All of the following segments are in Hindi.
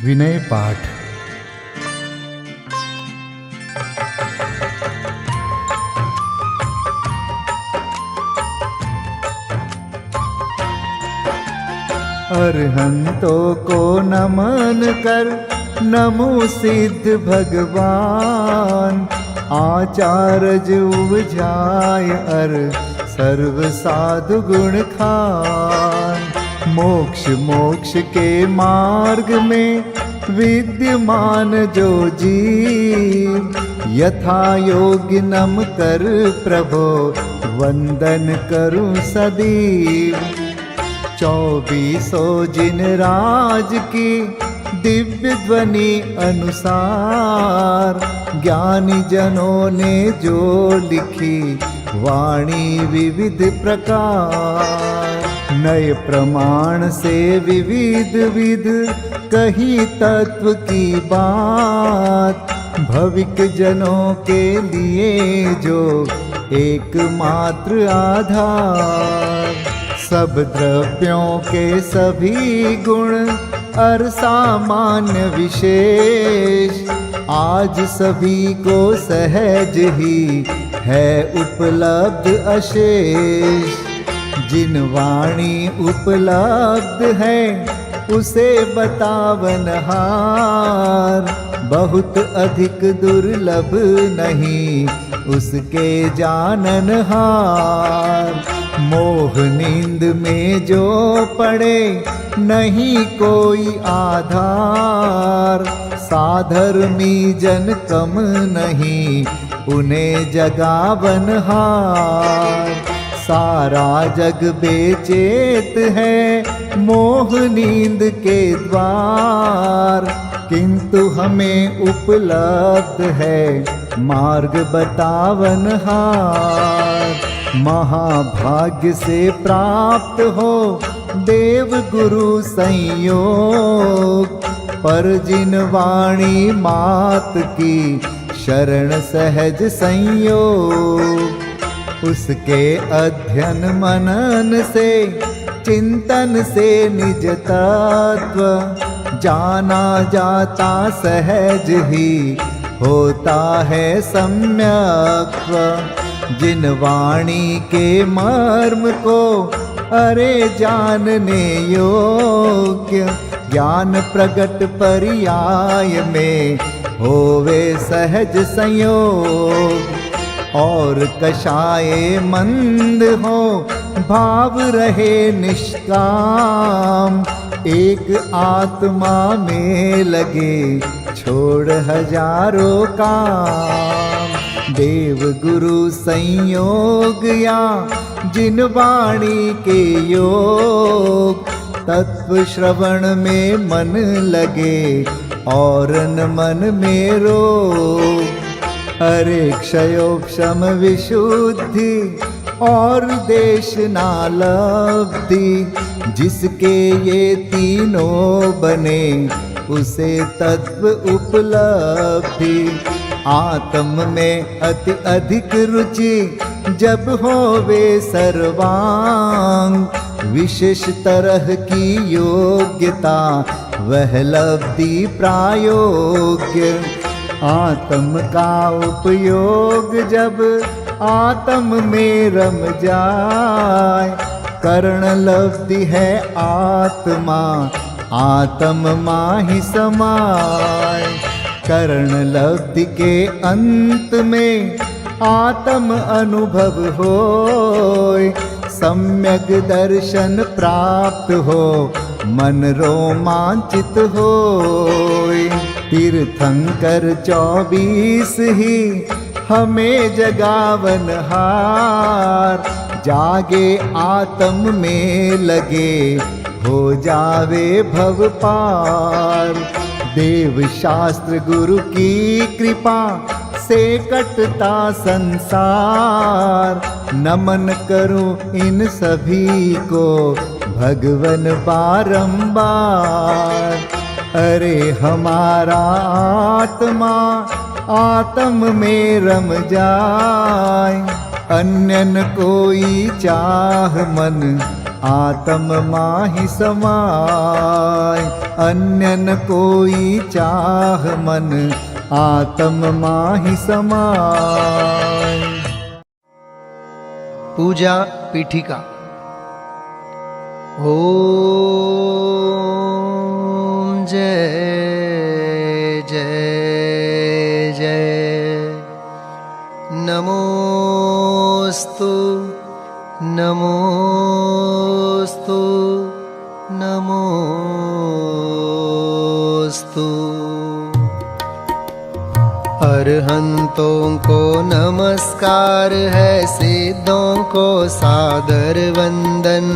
विनय पाठ। अरहंतों को नमन कर नमो सिद्ध भगवान। आचार्य उपजाय अर सर्व साधु गुण खान। मोक्ष के मार्ग में विद्यमान जो जीव, यथा योग्य नम कर प्रभो वंदन करूं सदैव। 24 जिन राज की दिव्य ध्वनि अनुसार, ज्ञानी जनों ने जो लिखी वाणी विविध प्रकार। नए प्रमाण से विविध विध कही तत्व की बात, भविक जनों के लिए जो एकमात्र आधार। सब द्रव्यों के सभी गुण और सामान्य विशेष, आज सभी को सहज ही है उपलब्ध अशेष। जिन वाणी उपलब्ध है उसे बतावन हार, बहुत अधिक दुर्लभ नहीं उसके जानन हार। मोह नींद में जो पड़े नहीं कोई आधार, साधर्मी जन कम नहीं उन्हें जगावन हार। सारा जग बेचैत है मोह नींद के द्वार, किंतु हमें उपलब्ध है मार्ग बतावन हार। महाभाग्य से प्राप्त हो देव गुरु संयोग, पर जिन वाणी मात की शरण सहज संयोग। उसके अध्ययन मनन से चिंतन से निज तत्व, जाना जाता सहज ही होता है सम्यक्त्व। जिन वाणी के मर्म को अरे जानने योग्य, ज्ञान प्रगट पर्याय में होवे सहज संयोग। और कषाये मंद हो भाव रहे निष्काम, एक आत्मा में लगे छोड़ हजारों काम। देव गुरु संयोग या जिन वाणी के योग, तत्व श्रवण में मन लगे और न मन में रोग। अरे क्षयोक्षम विशुद्धि और देशना लब्धि, जिसके ये तीनों बने उसे तत्व उपलब्धि। आत्म में अति अधिक रुचि जब होवे सर्वांग, विशेष तरह की योग्यता वह लब्धि प्रायोग्य। आत्म का उपयोग जब आत्म में रम जाए, कर्ण लब्धि है आत्मा आत्म माहि समाय। कर्ण लब्धि के अंत में आत्म अनुभव होय, सम्यक दर्शन प्राप्त हो मन रोमांचित होय। तीर्थंकर 24 ही हमें जगावन हार, जागे आत्म में लगे हो जावे भव पार। देव शास्त्र गुरु की कृपा से कटता संसार, नमन करूं इन सभी को भगवन बारंबार। अरे हमारा आत्मा आत्म में रम जाए, अन्य न कोई चाह मन आत्म माहि समाय। अन्य न कोई चाह मन, आत्म माहि समाय। पूजा पीठिका। ओम जय जय जय। नमोस्तु नमोस्तु नमोस्तु। अरहंतों को नमस्कार है, सिद्धों को सादर वंदन।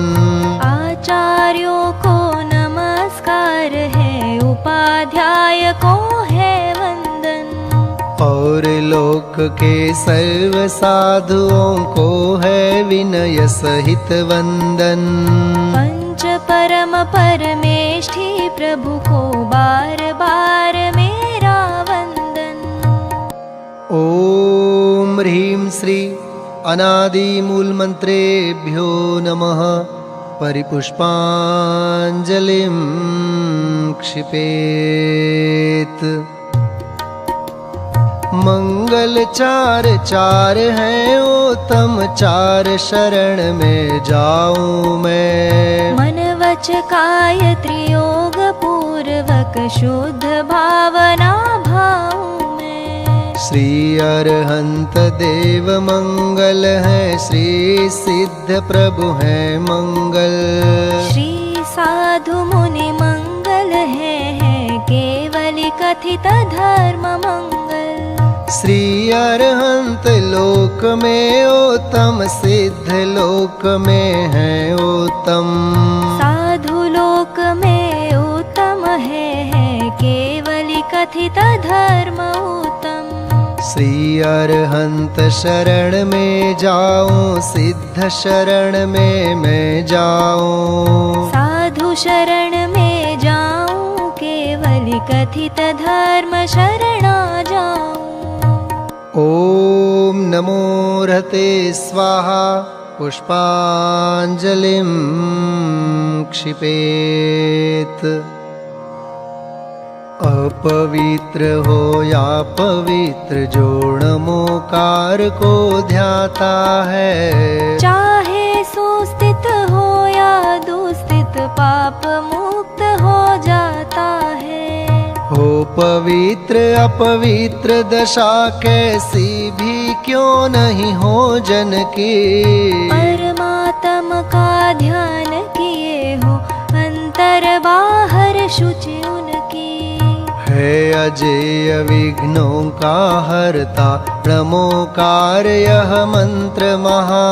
आचार्यों को नमस्कार है, उपाध्याय को है वंदन। और लोक के सर्व साधुओं को है विनय सहित वंदन। पंच परम परमेष्ठी प्रभु को बार बार मेरा वंदन। ओम ह्रीं श्री अनादि मूल मंत्रेभ्यो नमः। परिपुष्पांजलिं क्षिपेत। मंगल चार चार हैं उत्तम, चार शरण में जाऊं मैं। मन वच काय त्रियोग पूर्वक शुद्ध भावना भाऊं मैं। श्री अरहंत देव मंगल है, श्री सिद्ध प्रभु है मंगल। श्री साधु मुनि मंगल है केवली कथित धर्म मंगल। श्री अरहंत लोक में उत्तम, सिद्ध लोक में है उत्तम। साधु लोक में उत्तम है केवली कथित धर्म उत्तम। श्री अरहंत शरण में जाऊं, सिद्ध शरण में मैं जाऊं। साधु शरण में जाऊं, केवली कथित धर्म शरणा जाऊं। ओम नमो रहते स्वाहा। पुष्पांजलिं क्षिपेत। अपवित्र हो या पवित्र, जो नमोकार को ध्याता है। चाहे सुस्थित हो या दुस्थित, पाप मुक्त हो जाता है। हो पवित्र अपवित्र दशा कैसी भी क्यों नहीं हो जन की। परमात्मा का ध्यान किए हो, अंतर बाहर शुचि उनकी। है अजेय विघ्नों का हरता, नमोकार यह मंत्र महा।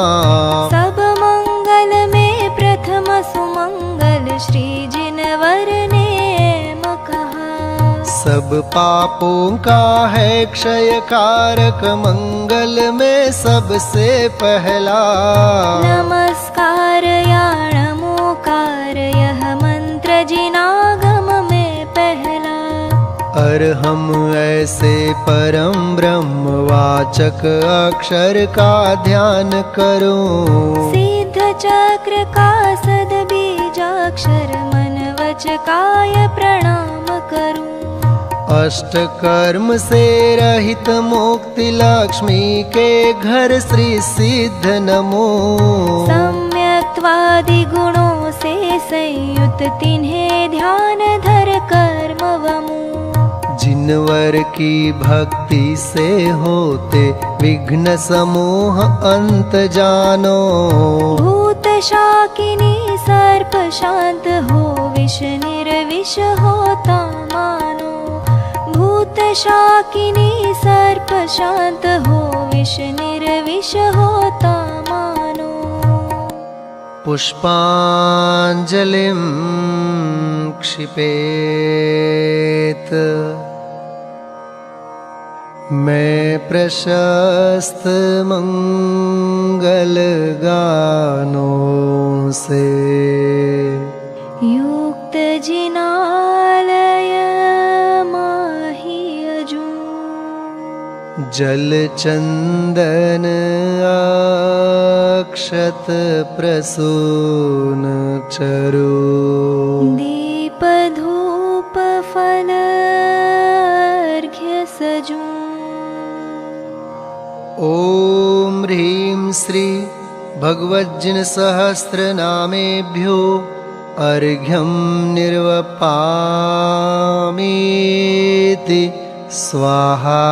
सब मंगल में प्रथम सुमंगल, श्री जिनवर ने कहा। सब पापों का है क्षय कारक, मंगल में सबसे पहला। नमस्कार या नमोकार यह मंत्र जिनागम में पहला। और हम ऐसे परम ब्रह्म वाचक अक्षर का ध्यान करूं। सिद्ध चक्र का सद बीजाक्षर, मन वच काय प्रणाम करूं। अष्ट कर्म से रहित मुक्ति लक्ष्मी के घर श्री सिद्ध नमो। सम्यक्त्वादि गुणों से संयुक्त तिन्हें ध्यान धर कर्म वमु। जिनवर की भक्ति से होते विघ्न समूह अंत जानो। भूत शाकिनी सर्प शांत हो, विष निर्विष होता मानो। भूत शाकिनी सर्प शांत हो, विष निर्विष होता मानो। पुष्पांजलिं क्षिपेत। मैं प्रशस्त मंगल गानों से युक्त जिनालय माहि अजूं। जल चंदन अक्षत प्रसून चरु दीप धूप फल अर्घ्य सजूं। ओम ह्रीं श्री भगवज्जिन सहस्रनामेभ्यो अर्घ्यं निर्वपामीति स्वाहा।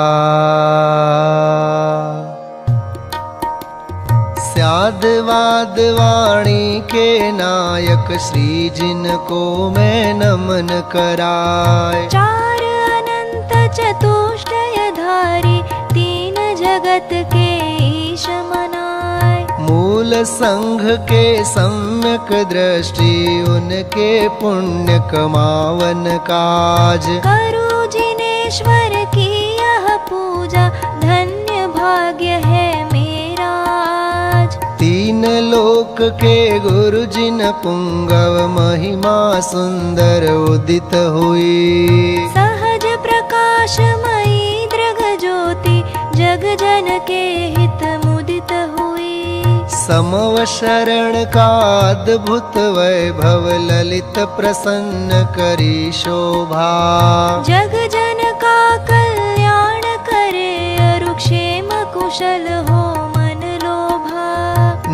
स्याद्वाद वाणी के नायक श्री जिनको मैं नमन कराय। चार अनंत चतुष्टयधारी तीन जगत के ईश मनाय। मूल संघ के सम्यक दृष्टि उनके पुण्य कमावन काज। करु जिनेश्वर की यह पूजा धन्य भाग्य है मेरा आज। तीन लोक के गुरु जिन पुंगव महिमा सुंदर उदित हुई। सहज प्रकाशमयी दृग ज्योति जग जन के हित मुदित हुई। समव शरण का अद्भुत वैभव ललित प्रसन्न करी शोभा। जग जन का कल्याण करे अरुक्षेम कुशल हो मन लोभा।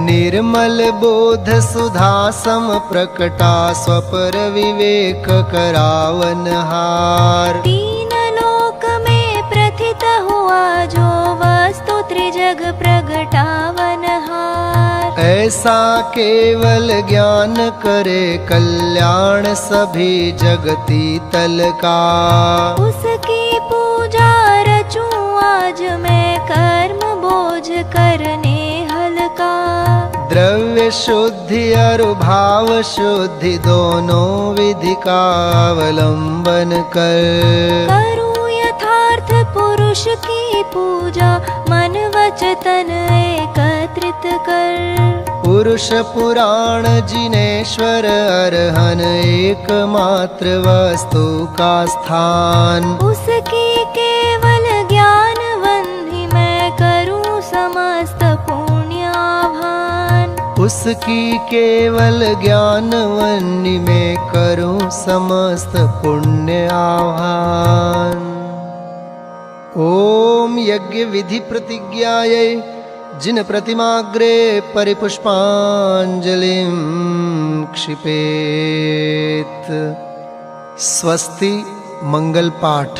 निर्मल बोध सुधा सम प्रकटा स्वपर विवेक करावन हार। तीन लोक में प्रथित हुआ जो वस्तु त्रिजग प्रगटावन हार। ऐसा केवल ज्ञान करे कल्याण सभी जगती तल का। उसकी पूजा रचूं आज मैं कर्म बोझ करने हल्का। द्रव्य शुद्धि और भाव शुद्धि दोनों विधि का अवलंबन कर। करूं यथार्थ पुरुष की पूजा मन वचन एकत्रित कर। पुरुष पुराण जिनेश्वर अरहन एकमात्र वस्तु का स्थान। उसकी केवल ज्ञान वंदि मैं करूं समस्त पुण्याभान। उसकी केवल ज्ञान वन्नी में करूं समस्त पुण्य आह्वान। ओम यज्ञ विधि प्रतिज्ञायै जिन प्रतिमाग्रे परिपुष्पांजलिं क्षिपेत। स्वस्ति मंगल पाठ।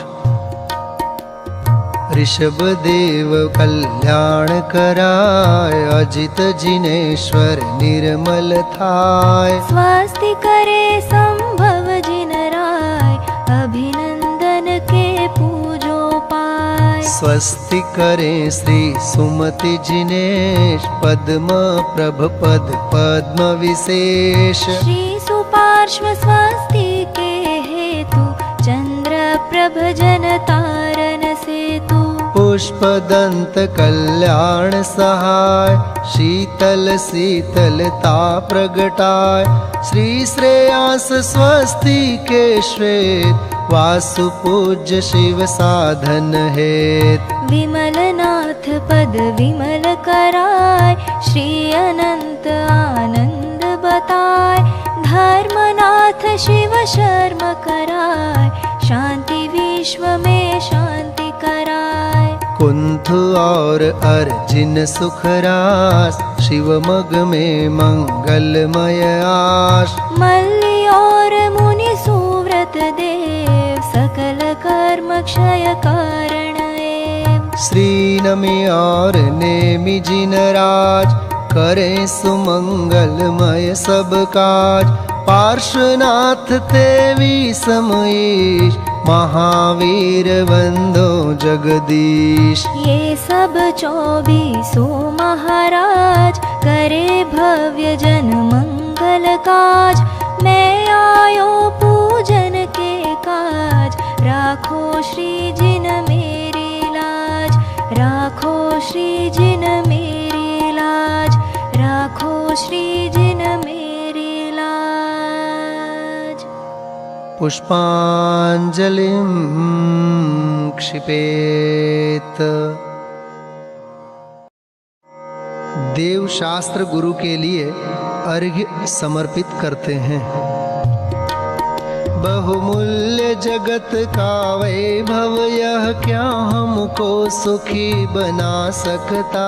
ऋषभ देव कल्याण कराय अजित जिनेश्वर निर्मल थाय। स्वस्ति करे संभव जिन राय अभिनंदन के पूजो पाय। स्वस्ति करे श्री सुमति जिनेश पद्म प्रभ पद पद्म विशेष। श्री सुपार्श्व स्वस्ति के हेतु चंद्र प्रभ जन तारन सेतु। पुष्पदंत कल्याण सहाय शीतल शीतलता प्रगटाय। श्री श्रेयांस स्वस्ति के श्वेत वासु पूज्य शिव साधन हेत। विमल नाथ पद विमल कराय श्री अनंत आनंद बताय। धर्मनाथ शिव शर्म कराय शांति विश्व में शांति कराय। कुंथ और अर्जिन सुखरास शिव मग में मंगलमय आश। मल्ली और मुनि सुव्रत देव सकल कर्म क्षय कारण एव। श्री नमि और नेमि जिन राज करें सुमंगलमय सब काज। पार्श्वनाथ तेवी समईश महावीर बंदो जगदीश। ये सब 24 महाराज करे भव्य जन मंगल काज। मैं आयो पूजन के काज राखो श्री जिन मेरी लाज। राखो श्री जिन मेरी लाज। राखो श्री जिन मेरी लाज। पुष्पांजलिं क्षिपेत। देवशास्त्र गुरु के लिए अर्घ्य समर्पित करते हैं। बहुमूल्य जगत का वैभव यह क्या हमको सुखी बना सकता।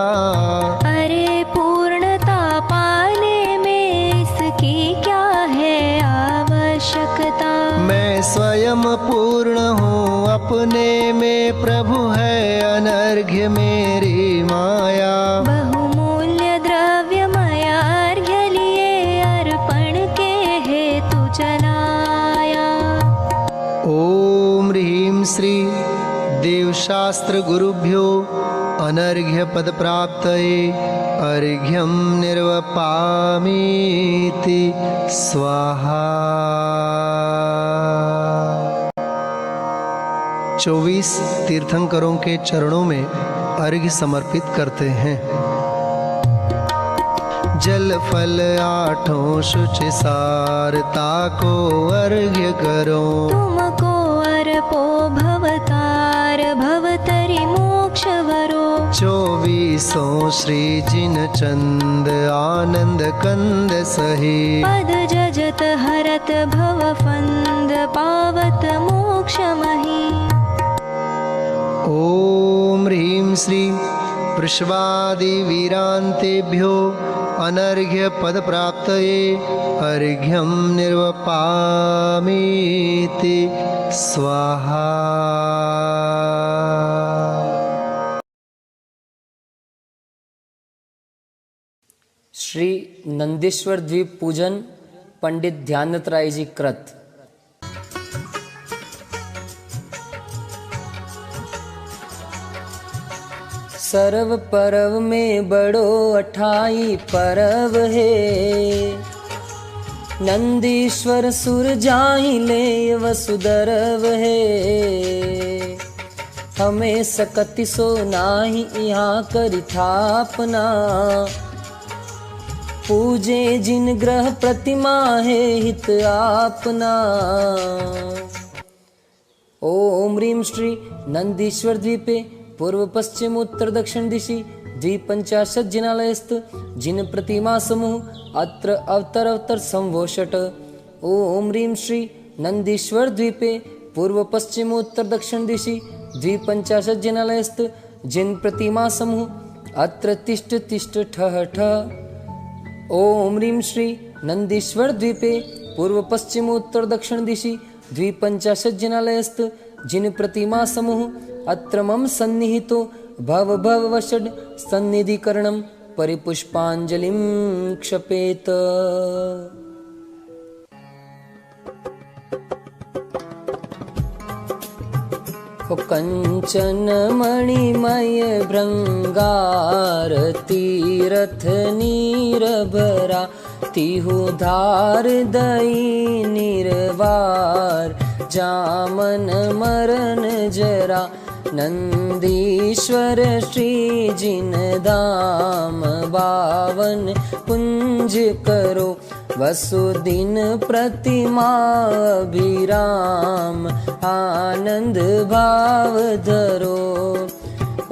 अरे पूर्णता पाने में इसकी क्या है आवश्यकता। मैं स्वयं पूर्ण हूँ अपने में, प्रभु है अनर्घ्य मेरी माया। बहुमूल्य द्रव्य माया अर्घ्य लिए अर्पण के हेतु चलाया। ओम ह्रीं श्री देवशास्त्र गुरुभ्यो अनर्घ्य पद प्राप्तये अर्घ्यं निर्वपामीति स्वाहा। 24 तीर्थंकरों के चरणों में अर्घ्य समर्पित करते हैं। जल फल आठों शुचि सारता को अर्घ्य करो। तुमको अर्पो भवतार भवतरि मोक्ष वरो। 24 श्री जिन चंद आनंद कंद सही। पद जजत हरत भव फंद पावत मोक्ष मही। ओम ह्रीं श्री वृषभादि वीरांतेभ्यो अनर्घ्य पद प्राप्तये अर्घ्यं निर्वपामीति स्वाहा। श्री नंदीश्वर द्वीप पूजन पंडित ध्यानत राय जी कृत। सर्व परव में बड़ो अठाई परव है। नंदीश्वर सुर जाहि ले वसुदरव है। हमें सकति सो नाही यहाँ करि थापना। पूजे जिन ग्रह प्रतिमा है हित आपना। ओम ह्रीं श्री नंदीश्वर द्वीपे पूर्व पश्चिम उत्तर दक्षिण दिशि 250 जिनालयस्थ जिन प्रतिमा समूह अत्र अवतर संवोषट। ओम ह्रीं श्री नंदीश्वर द्वीपे पूर्व पश्चिम उत्तर दक्षिण दिशि 250 जिनालयस्थ जिन प्रतिमा समूह अत्र तिष्ठ तिष्ठ ठः ठः। ओम ह्रीं श्री नंदीश्वर द्वीपे पूर्व पश्चिम उत्तर दक्षिण दिशि 250 जिनालयस्थ जिन प्रतिमा समूह अत्र मम सन्निहितो भव भव वषड् सन्निधिकरणं परिपुष्पांजलिं क्षपेत। कंचन मणिमय भृंगार तीरथ नीरभरा। तिहु धार दई निर्वार जामन मरण जरा। नंदीश्वर श्री जिन धाम बावन कुंज करो। वसुदिन प्रतिमा अभिराम आनंद भाव धरो।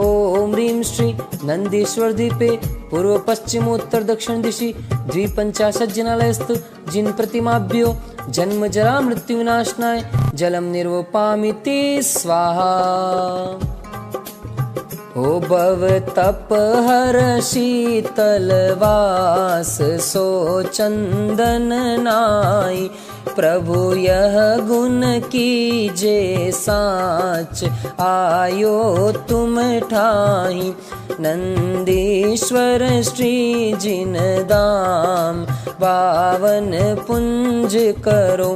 ओम ह्रीं श्री नंदीश्वर द्वीपे पूर्व पश्चिम उत्तर दक्षिण दिशि 250 जिनालयस्थ जिन प्रतिमाभ्यो जन्म जरा मृत्यु विनाशनाय जलम निर्वपामीति स्वाहा। ओ भव तप हर शीतल वास सो चंदन नाई। प्रभु यह गुण कीजे साच आयो तुम ठाई। नंदीश्वर श्री जिन दाम पावन पुंज करो।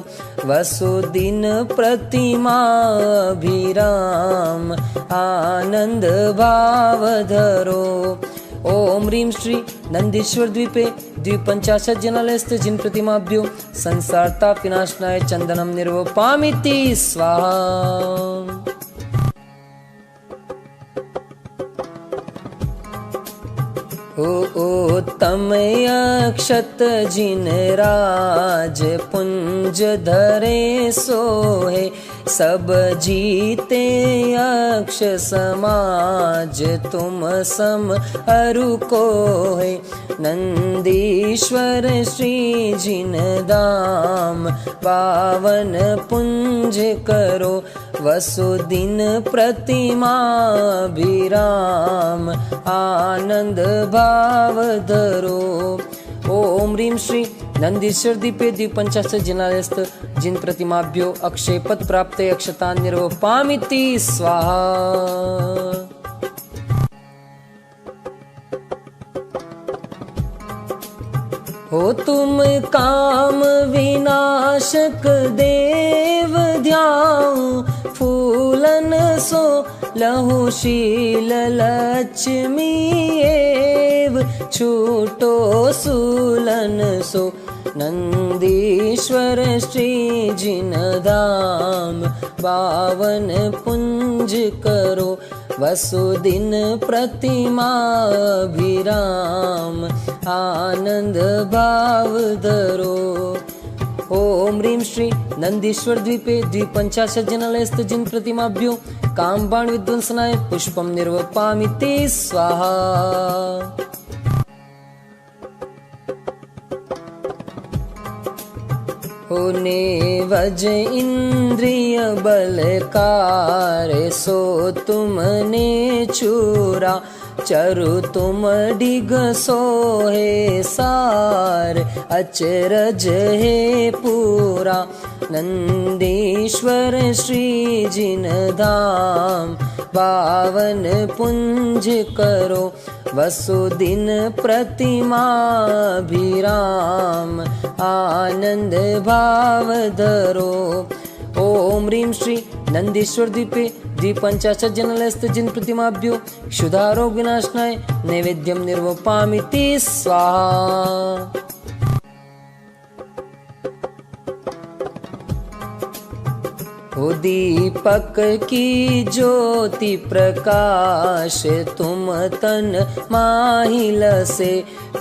वसुदिन प्रतिमा अभिराम आनंद भाव धरो। ओम ह्रीं श्री नंदीश्वर द्वीपे 250 जिनालयस्थ जिन प्रतिमाभ्यो संसार ताप विनाशनाय चंदनम निर्वपामीति स्वाहा। तमयक्षत जिन राज पुंज धरे सोहे सब जीते अक्ष समाज तुम सम अरु को है नंदीश्वर श्री जिन धाम पावन पुंज करो वसुदिन प्रतिमा विराम आनंद भाव धरो। ओम ह्रीं श्री नंदीश्वर दीपे द्विपंचाशत् जिनालयस्थ जिन प्रतिमाभ्यो अक्षय पद प्राप्त अक्षता निर्वपामिति स्वाहा। हो तुम काम विनाशक देव ध्याऊ फूलन सो लहु शील लक्ष्मी एव छूटो सूलन सो नंदीश्वर श्री जिन धाम पावन पुंज करो वसुदिन प्रतिमा विराम आनंद भाव धरो। ओम ह्रीं श्री नंदीश्वर द्वीपे द्विपंचाशत् जिनालयस्थ जिन प्रतिमाभ्यो काम बाण विध्वंसनाय पुष्पम निर्वपामिति स्वाहा। होने वज इंद्रिय बलकार सो तुमने चूरा चरु तुम डिग सोहे सार अचरज है पूरा नंदीश्वर श्री जिन धाम पावन पुंज करो वसुदिन प्रतिमा विराम आनंद भाव धरो। ओम ह्रीं श्री नंदीश्वर द्वीपे द्विपंचाशत् जिनालयस्थ जिन प्रतिमाभ्यो क्षुधारोग विनाशनाय नैवेद्यम निर्वपामिति स्वाहा। हो दीपक की ज्योति प्रकाश तुम तन माहिल से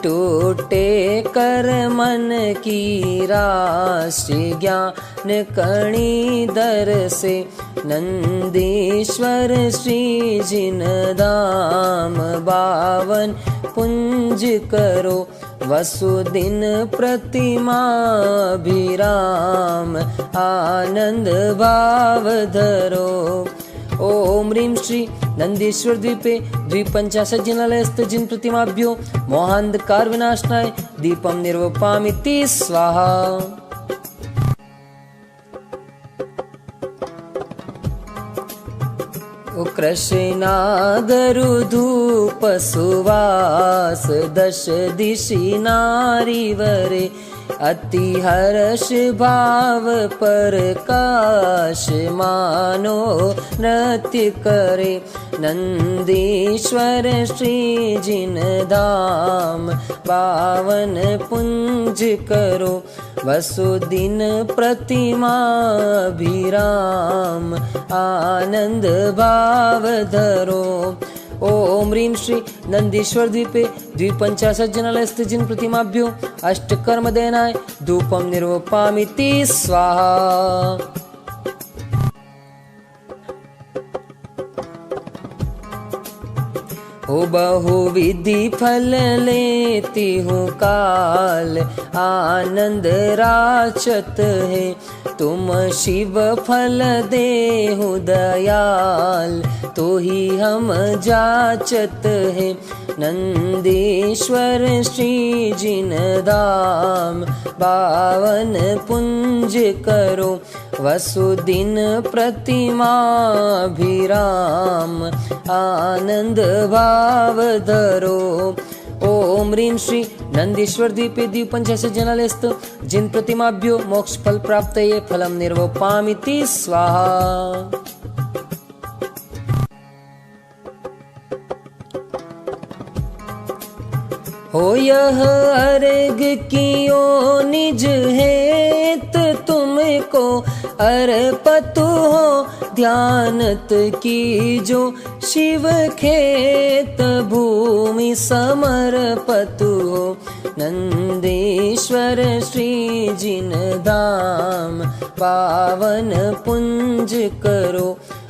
टूटे कर मन की राशि ज्ञान कणी दर से नंदीश्वर श्री जिन धाम बावन पुंज करो वसुदिन प्रतिमा विराम आनंद भाव धरो। ओम ह्रीं श्री नंदीश्वर द्वीपे द्विपंचाशत् जिनालयस्थ जिन प्रतिमाभ्यो मोहांधकार विनाशनाय दीपम निर्वपामिति स्वाहा। ओ कृष्णागरु धूप सुवास दश दिशि नारीवरे अति हर्ष भाव प्रकाश मानो नृत्य करे नंदीश्वर श्री जिन धाम पावन पुंज करो वसुदिन प्रतिमा विराम आनंद भाव धरो। ओम ह्रीं श्री नंदीश्वर द्वीपे द्विपंचाशत् जिनालयस्थ जिन प्रतिमाभ्यो अष्टकर्म देनाय धूपम निर्वपामिति स्वाहा। हो बहुविधि फल लेती हूँ काल आनंद राचत है तुम शिव फल देहु दयाल तो ही हम जाचत है नंदीश्वर श्री जिन धाम पावन पुंज करो वसुदिन प्रतिमा विराम आनंद भाव धरो। ओम ह्रीं श्री नंदीश्वर द्वीपे द्विपंचाशत् जिनालयस्थ जिन प्रतिमाभ्यो मोक्ष फल प्राप्तये फलम निर्वपामिति स्वाहा। हो यह अर्घ कियो निज हेत तुमको अर्पतु हो ध्यानत कीजो शिव खेत भूमि समर्पतु हो नंदीश्वर श्री जिन धाम पावन पुंज करो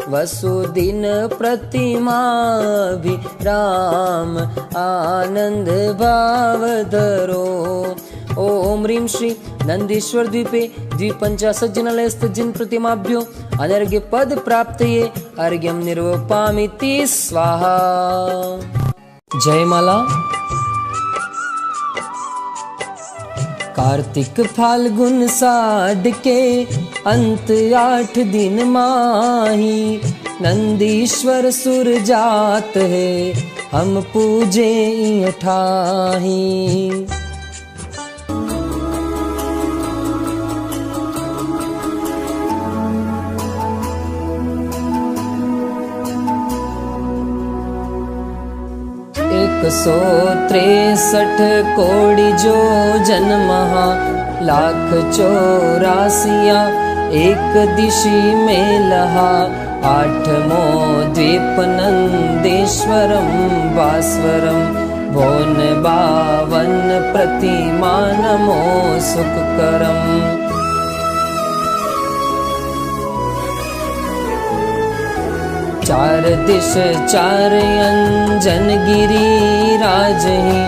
वसुदिन प्रतिमा भी राम आनंद भाव धरो। ओम ह्रीं श्री नंदीश्वर द्वीपे 250 जिनालयस्थ जिन प्रतिमाभ्यो अनर्घ्य पद प्राप्तये अर्घ्यं निर्वपामिति स्वाहा। जयमाला। कार्तिक फाल्गुन साढ़ के अंत 8 दिन माही नंदीश्वर सुर जात है हम पूजे ठाही। एक 163 कोटि जो जन्महा लाख 84 एक दिशि में लहा 8मो द्वीप नंदेश्वरम भास्वरम भोन 52 प्रतिमा नमो सुखकरम। चार दिश 4 अंजन गिरी राजहि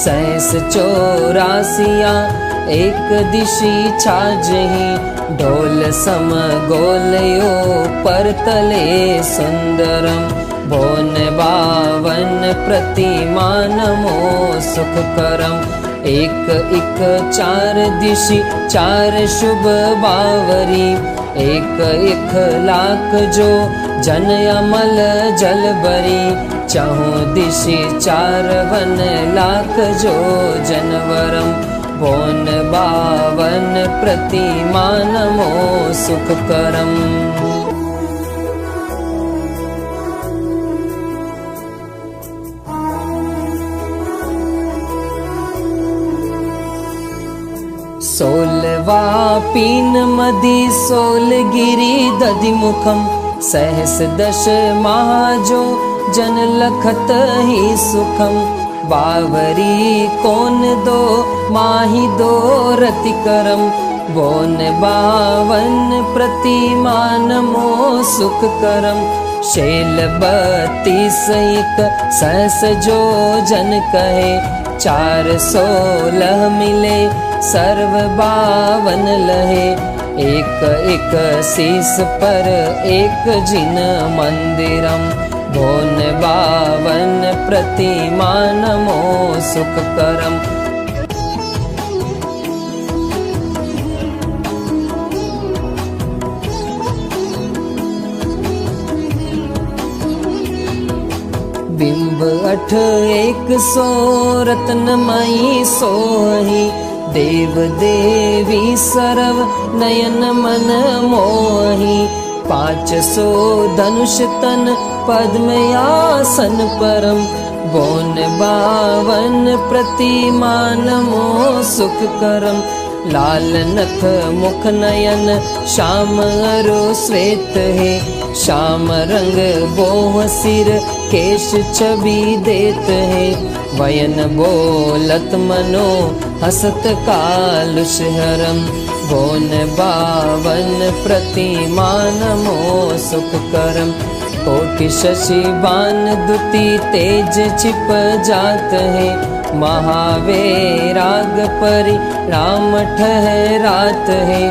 684 एक दिशि छाजहि ढोल सम गोलयो परतले सुंदरम भोन 52 प्रतिमा नमो सुखकरम। एक 4 दिशि 4 शुभ बावरी एक 1,00,000 जो जन अमल जल बरी 4 दिशि 4 वन लाख जो जनवरम भोन 52 प्रतिमा नमो सुखकरम। सोलवा पीन मदि सोलगिरी दधिमुखम सहस 10 महाजो जन लखत ही सुखम बावरी कोन दो माही दो रतिकरम बोन 52 प्रतिमा नमो सुखकरम। शैल 32 एक सहस जो जन कहे 416 मिले सर्व 52 लहे एक शीस पर एक जिन मंदिरम भोन 52 प्रतिमा नमो सुखकरम। बिंब 8 100 रत्नमयी सोही देव देवी सर्व नयन मन मोही 500 धनुष तन पद्मयासन परम बोन 52 प्रतिमा नमो सुखकरम। लाल नख मुख नयन श्याम अरु श्वेत है श्याम रंग बोह सिर केश छवि देत है वयन बोलत मनो हसत कालुष हरम बोन 52 प्रतिमा नमो सुखकरम। कोटि शशि बान दुति तेज छिप जात है महावैराग परि राम ठहरात है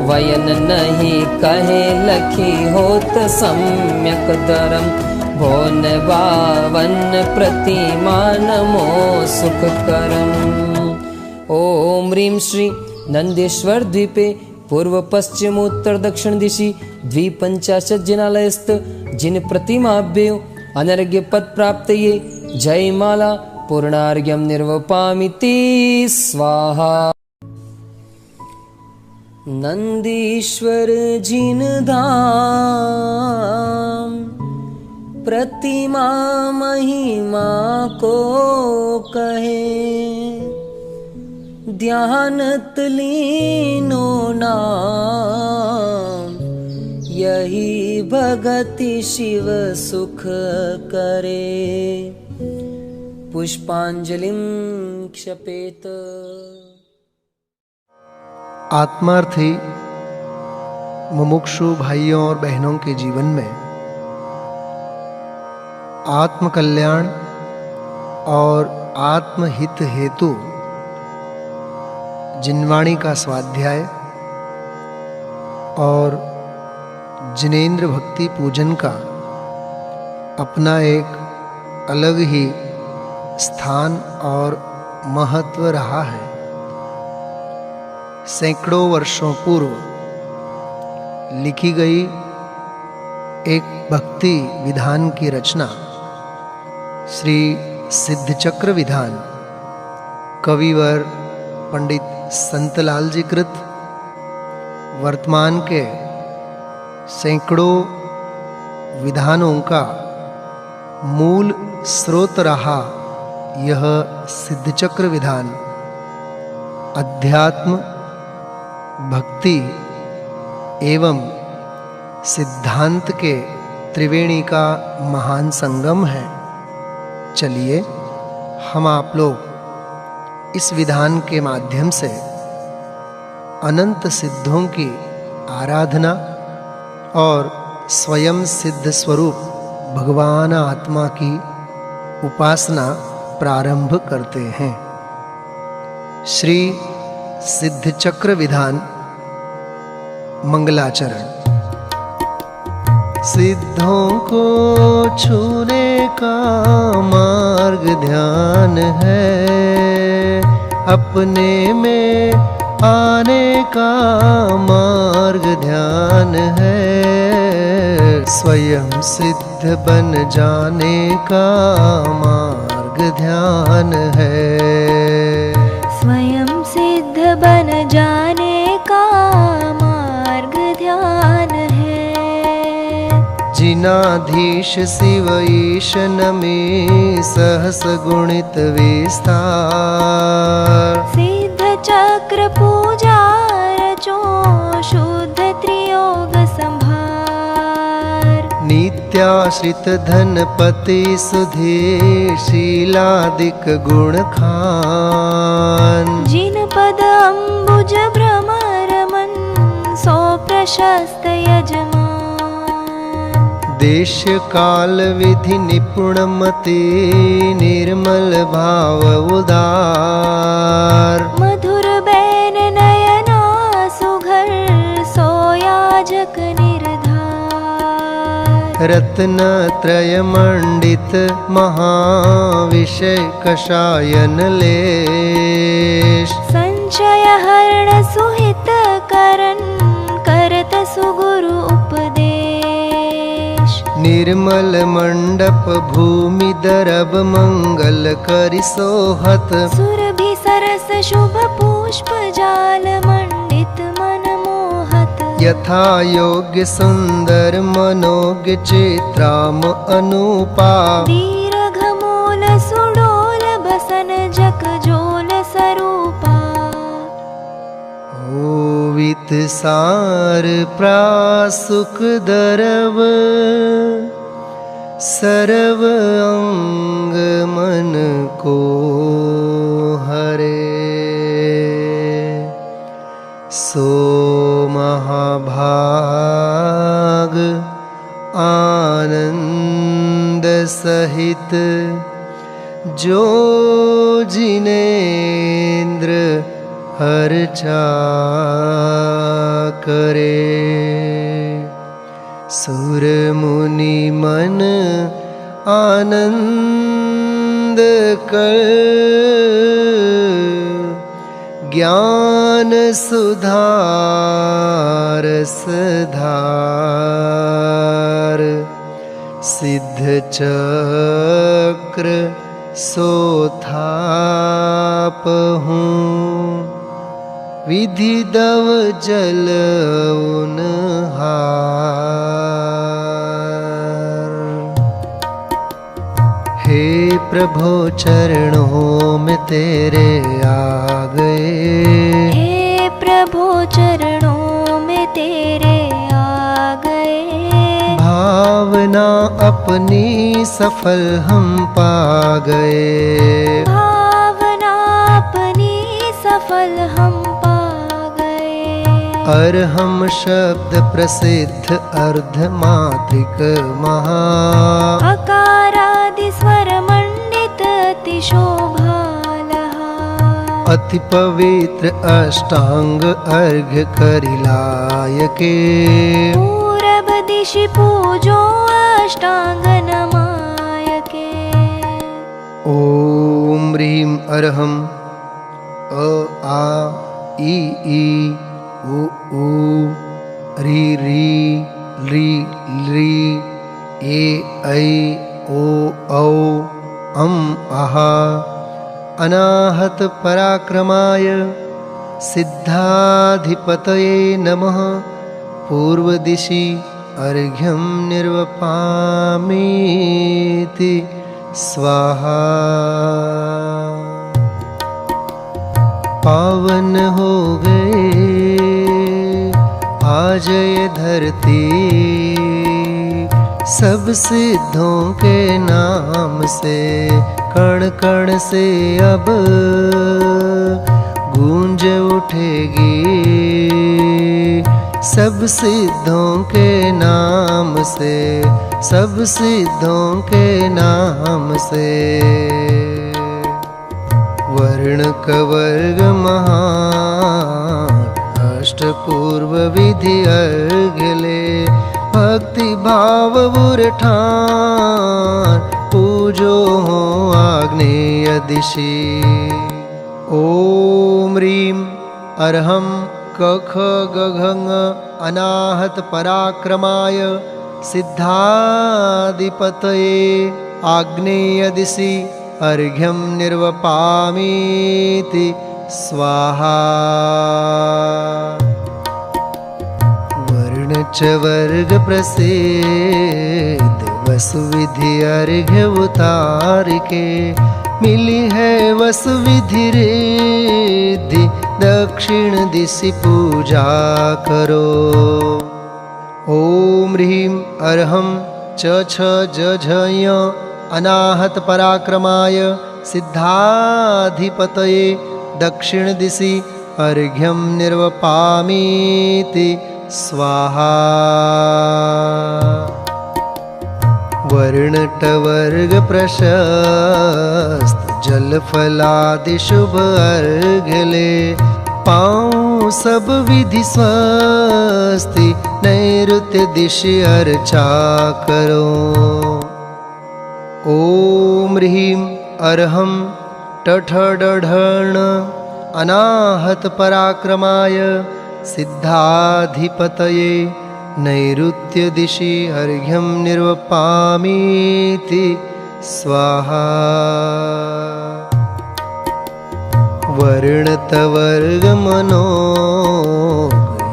वयन नहीं कहे लखी होत सम्यक धरम भोन 52 प्रतिमा नमो सुखकरम। ओम ह्रीं श्री नंदेश्वर द्वीपे पूर्व पश्चिम उत्तर दक्षिण दिशि 250 जिनालयस्थ जिन प्रतिमाभ्यो अनर्घ्य पद प्राप्तये जयमाला पूर्णार्घ्यं निर्वपामिति स्वाहा। नंदीश्वर जिन धाम प्रतिमा महिमा को कहे ध्यानत लीनो नाम, यही भगति शिव सुख करे। पुष्पांजलिं क्षपेत। आत्मार्थी मुमुक्षु भाइयों और बहनों के जीवन में आत्मकल्याण और आत्महित हेतु जिनवाणी का स्वाध्याय और जिनेंद्र भक्ति पूजन का अपना एक अलग ही स्थान और महत्व रहा है। सैकड़ों वर्षों पूर्व लिखी गई एक भक्ति विधान की रचना श्री सिद्धचक्र विधान कविवर पंडित संतलाल जी कृत वर्तमान के सैकड़ों विधानों का मूल स्रोत रहा यह सिद्धचक्र विधान अध्यात्म, भक्ति एवं सिद्धांत के त्रिवेणी का महान संगम है। चलिए हम आप लोग इस विधान के माध्यम से अनंत सिद्धों की आराधना और स्वयं सिद्ध स्वरूप भगवान आत्मा की उपासना प्रारंभ करते हैं। श्री सिद्धचक्र विधान मंगलाचरण। सिद्धों को छूने का मार्ग ध्यान है, अपने में आने का मार्ग ध्यान है, स्वयं सिद्ध बन जाने का मार्ग ध्यान है। स्वयं सिद्ध बन जाने का मार्ग ध्यान है। जिनाधीश शिव ईश नमे सहस गुणित विस्तार, सिद्ध चक्र पूजा रचो शुद्ध त्रियोग संभार। नित्याश्रित धनपति सुधीर शीलादिक गुण खान, जिन पद अम्बुज भ्रमर मन सो प्रशस्त यजमान। देश काल विधि निपुण मति निर्मल भाव उदार, मधुर बैन नयना सुघर सोयाजक निर्धार। रत्न त्रय मंडित महाविषय कषायन लेश, संचय हरण सुहित करन करत सुगुरु उपदेश। निर्मल मंडप भूमि दरब मंगल करि सोहत, सुरभि सरस शुभ पुष्प जाल मंडित मन मोहत। यथा योग्य सुंदर मनोज्ञ चित्राम अनुपा, दीर्घ मूल सुडोल बसन जक जोल सरूपा। ओवित सार प्रासुक दरव, सर्व अंग मन को हरे। सो महाभाग आनंद सहित, जो जिनेंद्र हर्चा करे। सुर मुनि मन आनंद कर, ज्ञान सुधारस धार। सिद्ध चक्र सोथाप हूँ, विधि दव जल उनहार। हे प्रभु चरणों में तेरे आ गए। हे प्रभु चरणों में तेरे आ गए। भावना अपनी सफल हम पा गए। भावना अपनी सफल हम पा गए। अर्हम शब्द प्रसिद्ध अर्धमात्रिक महा। अकारादि स्वर मंडित अति शोभालहा। अति पवित्र अष्टांग अर्घ्य करिलायके। पूरब दिशि पूजो अष्टांग नमायके। ओम ह्रीं अर्हं अ आ ई उ री री ली ली ए ऐ ओ औ अम आहा। अनाहत पराक्रमाय सिद्धाधिपतये नमः। पूर्व दिशि अर्घ्यं निर्वपामीति स्वाहा। पावन हो गए आज ये धरती सब सिद्धों के नाम से। कण कण से अब गूंज उठेगी सब सिद्धों के नाम से। सब सिद्धों के नाम से। वर्ण कवर्ग महान अष्टपूर्व विधि अर्घ्य ले। भक्ति भाव उरठान पूजो हो आग्नेय दिशि। ओम ह्रीं अर्हं कख गघङ अनाहत पराक्रमाय सिद्धाधिपतये आग्नेय दिशि अर्घ्यं निर्वपामीति स्वाहा। वर्ण च वर्ग प्रसिद्ध वसुविधि अर्घ्य उतार के। मिली है वसुविधि रिद्धि दक्षिण दिशि पूजा करो। ओम ह्रीं अर्हं च छ ज झ य अनाहत पराक्रमाय सिद्धाधिपतये दक्षिण दिशि अर्घ्यं निर्वपामीति स्वाहा। वर्णटवर्ग प्रशस्त जल फलादि शुभ अर्घ्य ले। पाऊँ सब विधि स्वस्ति नैऋत्य दिशि अर्चा करो। ओम ह्रीं अर्हं टठ डढण अनाहत पराक्रमाय सिद्धाधिपतये नैऋत्य दिशि अर्घ्यं निर्वपामीति स्वाहा। वर्णतवर्ग मनोग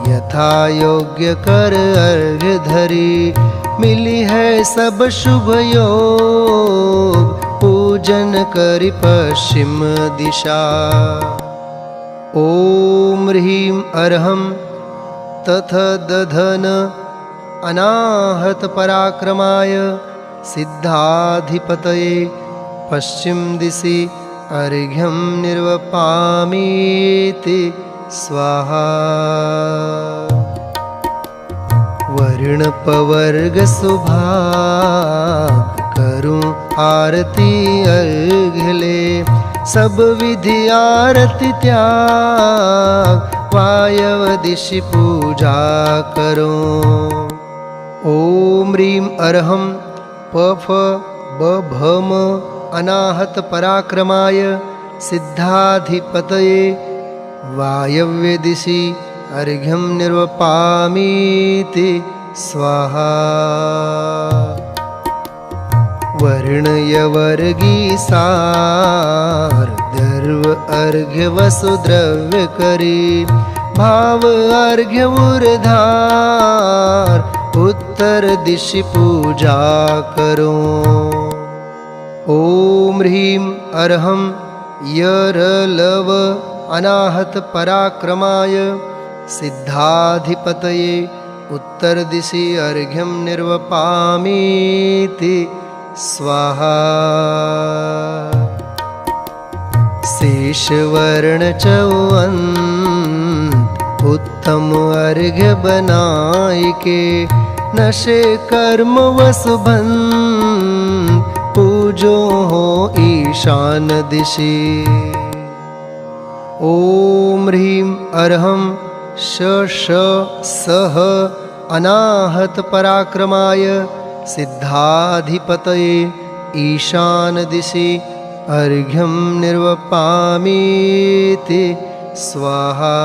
यथा योग्य कर अर्घ्य धरी। मिली है सब शुभ योग पूजन करि पश्चिम दिशा। ओम ह्रीं अर्हं तथ दधन अनाहत पराक्रमाय सिद्धाधिपतये पश्चिम दिशि अर्घ्यं निर्वपामीति स्वाहा। वर्ण पवर्ग सुभाग करूं आरती अर्घ्य ले। सब विधि आरती त्याग वायव दिशि पूजा करो। ओम ह्रीं अर्हं पफ बभम अनाहत पराक्रमाय सिद्धाधिपतये वायव्य दिशि अर्घ्यं निर्वपामीति स्वाहा। वर्णयवर्गी सार दर्व अर्घ्य वसुद्रव्य करी। भाव अर्घ्य उर्धार उत्तर दिशि पूजा करो। ॐ ह्रीं अर्हं यरलव अनाहत पराक्रमाय सिद्धाधिपतये उत्तरदिशि अर्घ्यं निर्वपामीति स्वाहा। शेषवर्ण चौवन उत्तम अर्घ्य बनाय के नशे कर्म वसुबन पूजो हो ईशान दिशि। ॐ ह्रीं अर्हं सह अनाहत पराक्रमाय सिद्धाधिपतये ईशान दिशि अर्घ्यं निर्वपामीति स्वाहा।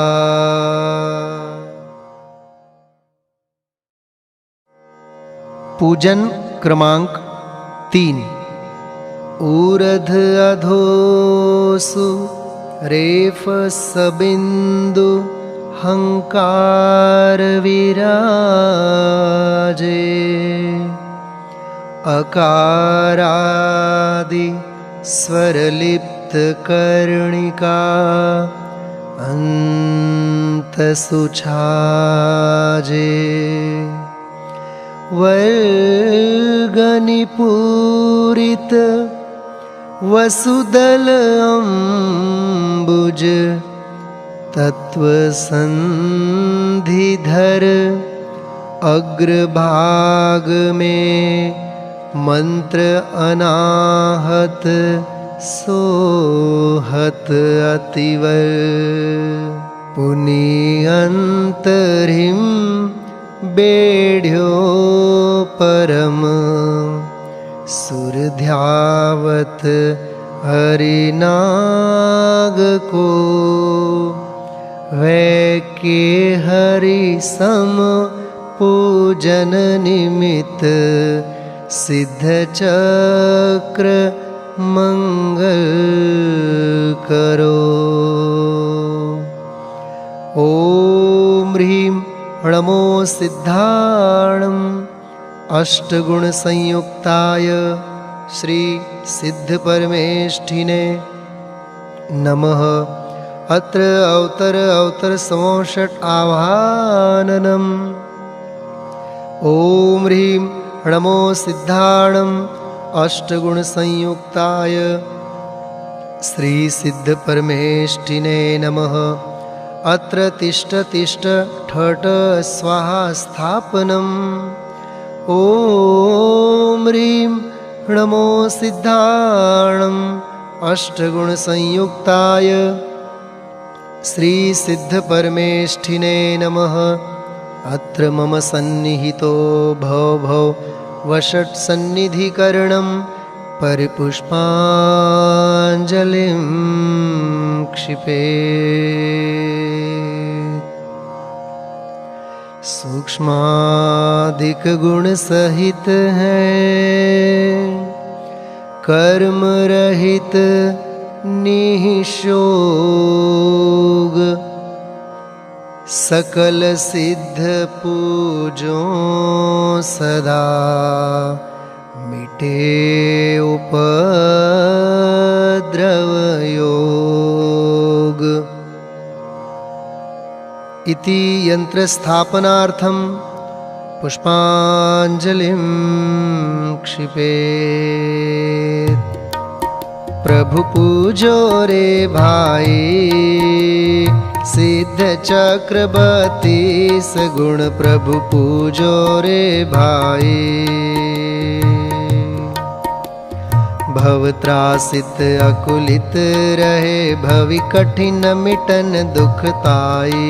पूजन क्रमांक 3। ऊर्ध अधोसु रेफ सबिंदु हंकार विराजे अकारादि स्वरलिप्त कर्णिका अंत सुछाजे वर्गनिपूरित वसुदल अम्बुज तत्वसंधिधर अग्रभाग में मंत्र अनाहत सोहत अतिवर पुनियंतरिम बेढ़्यो परम सुरध्यावत हरिनाग को वै के हरि सम पूजन निमित्त सिद्ध चक्र मंगल करो। ॐ ह्रीं णमो सिद्धाणम् अष्टगुण संयुक्ताय श्री सिद्ध परमेष्ठिने नमः। अत्र अवतर समोषट आवाहननम्। ॐ ह्रीं णमो सिद्धाणम् अष्टगुण संयुक्ताय श्री सिद्ध परमेष्ठिने नमः। अत्र तिष्ठ तिष्ठ ठठ स्वाहा स्थापनम्। ॐ ह्रीं णमो सिद्धाणम् अष्टगुण संयुक्ताय श्री सिद्ध परमेष्ठिने नमः। अत्र मम सन्निहितो भव वषट् सन्निधिकरणं परिपुष्पाञ्जलिं क्षिपेत्। सूक्ष्मादिक गुण सहित है कर्म रहित निःशोग सकल सिद्ध पूजो सदा मिटे उपद्रव योग। इति यंत्र स्थापनार्थं पुष्पांजलिं क्षिपेत्। प्रभु पूजो रे भाई सिद्ध चक्रवर्ती सगुण प्रभु पूजो रे भाई। भवत्रासित अकुलित रहे भवि कठिन मिटन दुखताई।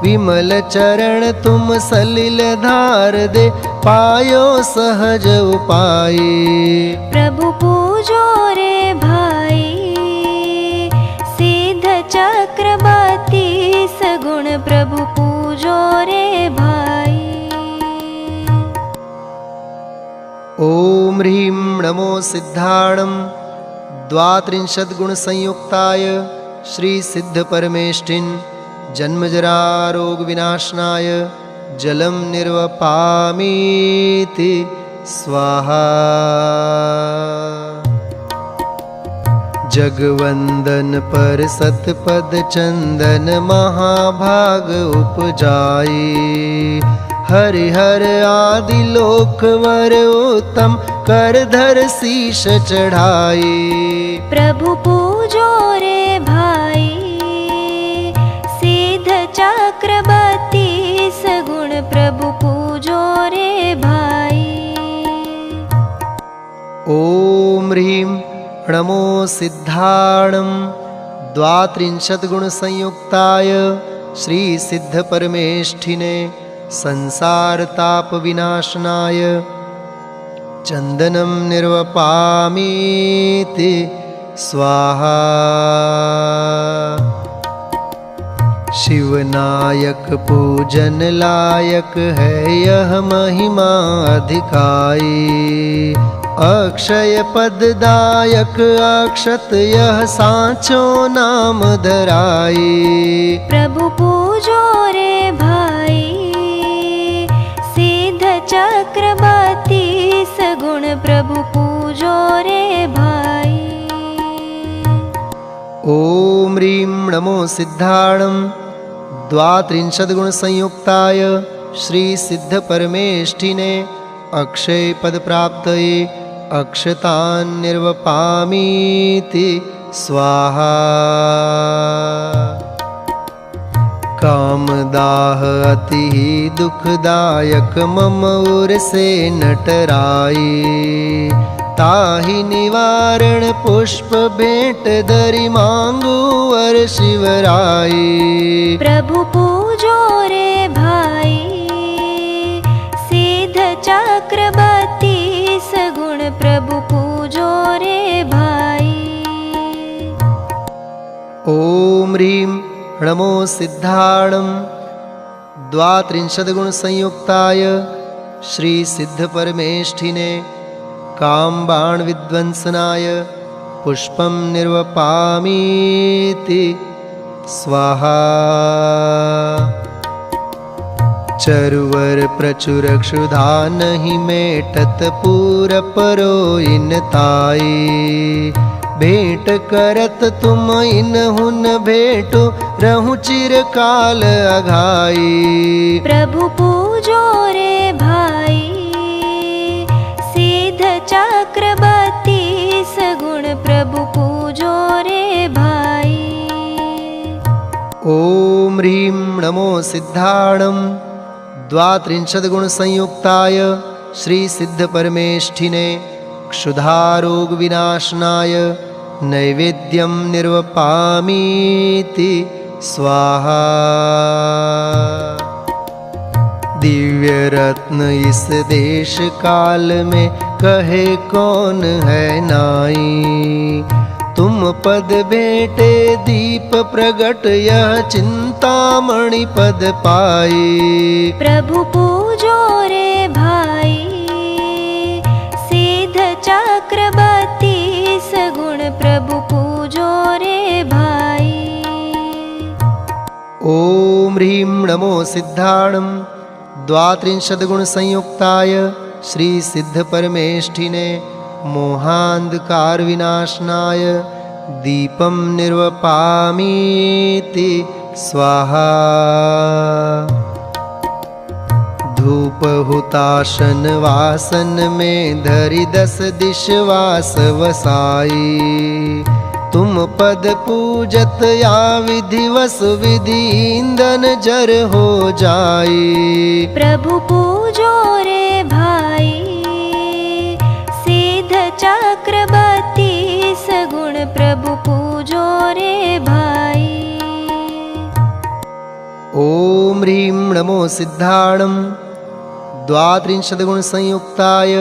विमल चरण तुम सलिल धार दे पायो सहज उपाय। प्रभु पूजो रे भाई सिद्ध चक्रवर्ती सगुण प्रभु पूजो रे भाई। ॐ ह्रीं नमो सिद्धाणं द्वात्रिंशत् गुण संयुक्ताय श्री सिद्ध परमेष्ठिन जन्मजरा रोग विनाशनाय जलम निर्वपामीति स्वाहा। जगवंदन पर सतपद चंदन महाभाग उपजाई। हरिहर आदि लोकवर उत्तम करधर शीश चढ़ाई। प्रभु पूजो रे भाई सिद्ध चक्रवर्ती सगुण प्रभु पूजो रे भाई। ओम ह्रीं नमो सिद्धाणं द्वात्रिंशत् गुण संयुक्ताय श्री सिद्ध परमेष्ठिने संसार ताप विनाशनाय चंदनं निर्वपामीति स्वाहा। शिवनायक पूजन लायक है यह महिमा अधिकाई। अक्षय पददायक अक्षत यह साचो नाम धराई। प्रभु पूजो रे भाई सिद्ध चक्रवर्ती सगुण प्रभु पूजो रे भाई। ओम ह्रीं नमो सिद्धाणं द्वात्रिंशत् गुण संयुक्ताय श्री सिद्ध परमेष्ठिने अक्षय पद प्राप्तये अक्षतान् निर्वपामीति स्वाहा। कामदाह अति दुखदायक मम उर से नटराई। ताहि निवारण पुष्प भेंट धरि मांगू वर शिवराई। प्रभु पूजो रे भाई सिद्ध चक्रवर्ती सगुण प्रभु पूजो रे भाई। ओम ह्रीं नमो सिद्धाणं द्वात्रिंशत् गुण संयुक्ताय श्री सिद्ध परमेष्ठिने काम बाण विध्वंसनाय पुष्पं निर्वपामीति स्वाहा। चरुवर प्रचुर क्षुधा नहीं मेटत पूर परो इन ताई। भेंट करत तुम इन हुन भेंटो रहु चिरकाल अघाई। प्रभु पूजो रे भाई सिद्ध चक्रवर्ती सगुण प्रभु पूजो रे भाई। ओम ह्रीं नमो सिद्धाणं द्वात्रिंशत् गुण संयुक्ताय श्री सिद्ध परमेष्ठिने क्षुधारोग विनाशनाय नैवेद्यं निर्वपामीति स्वाहा। दिव्य रत्न इस देश काल में कहे कौन है नाई। तुम पद भेंटे दीप प्रगट यह चिंतामणि पद पाई। प्रभु पूजो रे भाई सिद्ध चक्रवर्ती सगुण प्रभु पूजो रे भाई। ओम ह्रीं नमो सिद्धाणं द्वात्रिंशत् गुण संयुक्ताय श्री सिद्ध परमेष्ठिने मोहांधकार विनाशनाय दीपं निर्वपामीति स्वाहा। धूप हुताशन वासन में धरि 10 दिश वास वसाई। तुम पद पूजत या विधिवस विधि ईंधन जर हो जाई। प्रभु पूजो रे भाई सिद्ध चक्रवर्ती सगुण प्रभु पूजो रे भाई। ओम ह्रीं नमो सिद्धाणं द्वात्रिंशत् गुण संयुक्ताय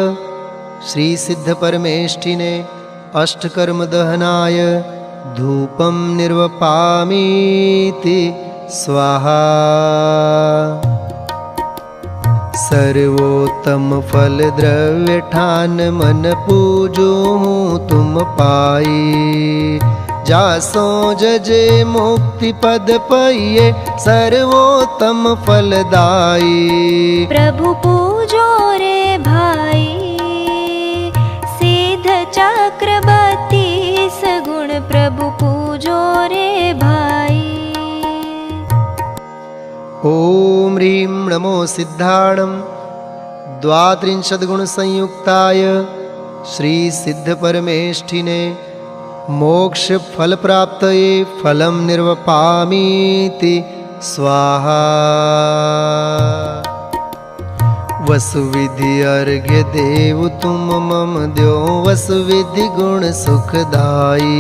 श्री सिद्ध परमेष्ठिने अष्टकर्म दहनाय धूपं निर्वपामीति स्वाहा। सर्वोत्तम फल द्रव्य ठान मन पूजो तुम पाई। जासो जजे मुक्ति पद पइये सर्वोत्तम फलदाई। प्रभु पूजो रे भाई सिद्ध चक्रवर्ती सगुण ॐ ह्रीं नमो सिद्धाणं द्वात्रिंशद्गुणसंयुक्ताय श्रीसिद्धपरमेष्ठिने मोक्षफलप्राप्तये फलं निर्वपामीति स्वाहा। वसुविधि अर्घ्य देव तुम मम द्यो वसुविधि गुण सुखदाई।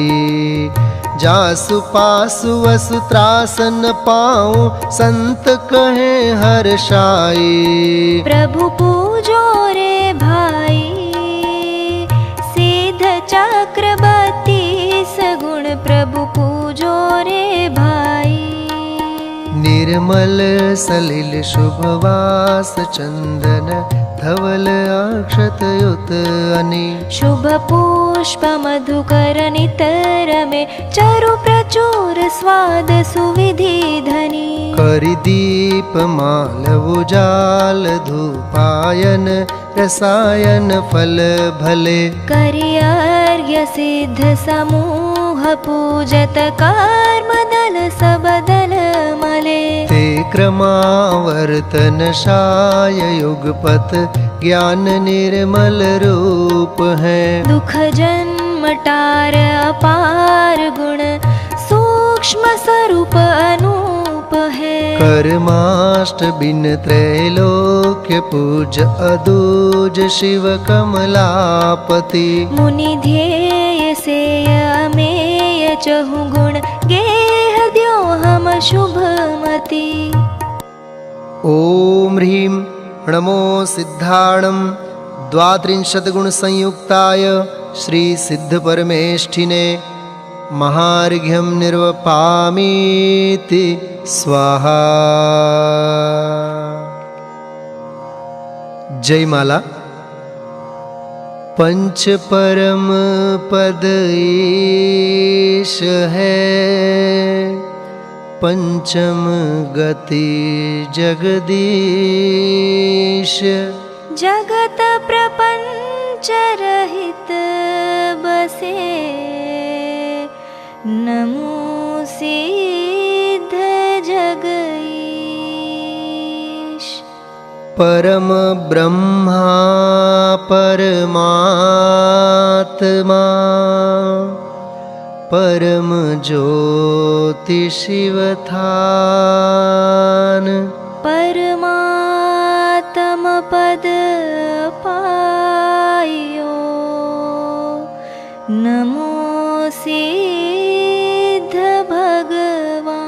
जासु पासु वसु त्रासन पाऊं संत कहे हर्षाई। प्रभु पूजो रे भाई सिद्ध चक्रवर्ती सगुण प्रभु पूजो रे भाई। निर्मल सलिल शुभवास चंदन धवल अक्षत युत अनि। शुभ पुष्प मधुकर नितर में चरु प्रचुर स्वाद सुविधि धनी। करि दीप माल उजाल धूपायन रसायन फल भले। करि अर्घ्य सिद्ध समूह पूजत कर्म दल सब दल मले। ते क्रमावर्तन शाय युगपत ज्ञान निर्मल रूप है। दुख जन्म टार अपार गुण सूक्ष्म स्वरूप अनूप है। कर्माष्ट बिन त्रैलोक्य पूज अदूज शिव कमलापति। मुनि ध्येय से अमेय चहु गुण गेह द्यो हम शुभमति। ॐ ह्रीं नमो सिद्धाणं द्वात्रिंशद्गुणसंयुक्ताय श्रीसिद्धपरमेष्ठिने महार्घ्यं निर्वपामीति स्वाहा। जय माला। पंच परम पद ईश है पंचम गति जगदीश। जगत प्रपंच रहित बसे नमो सिद्ध जगईश। परम ब्रह्मा परमात्मा परम ज्योति शिवथान। परमात्म पद पायो नमो सिद्ध भगवान।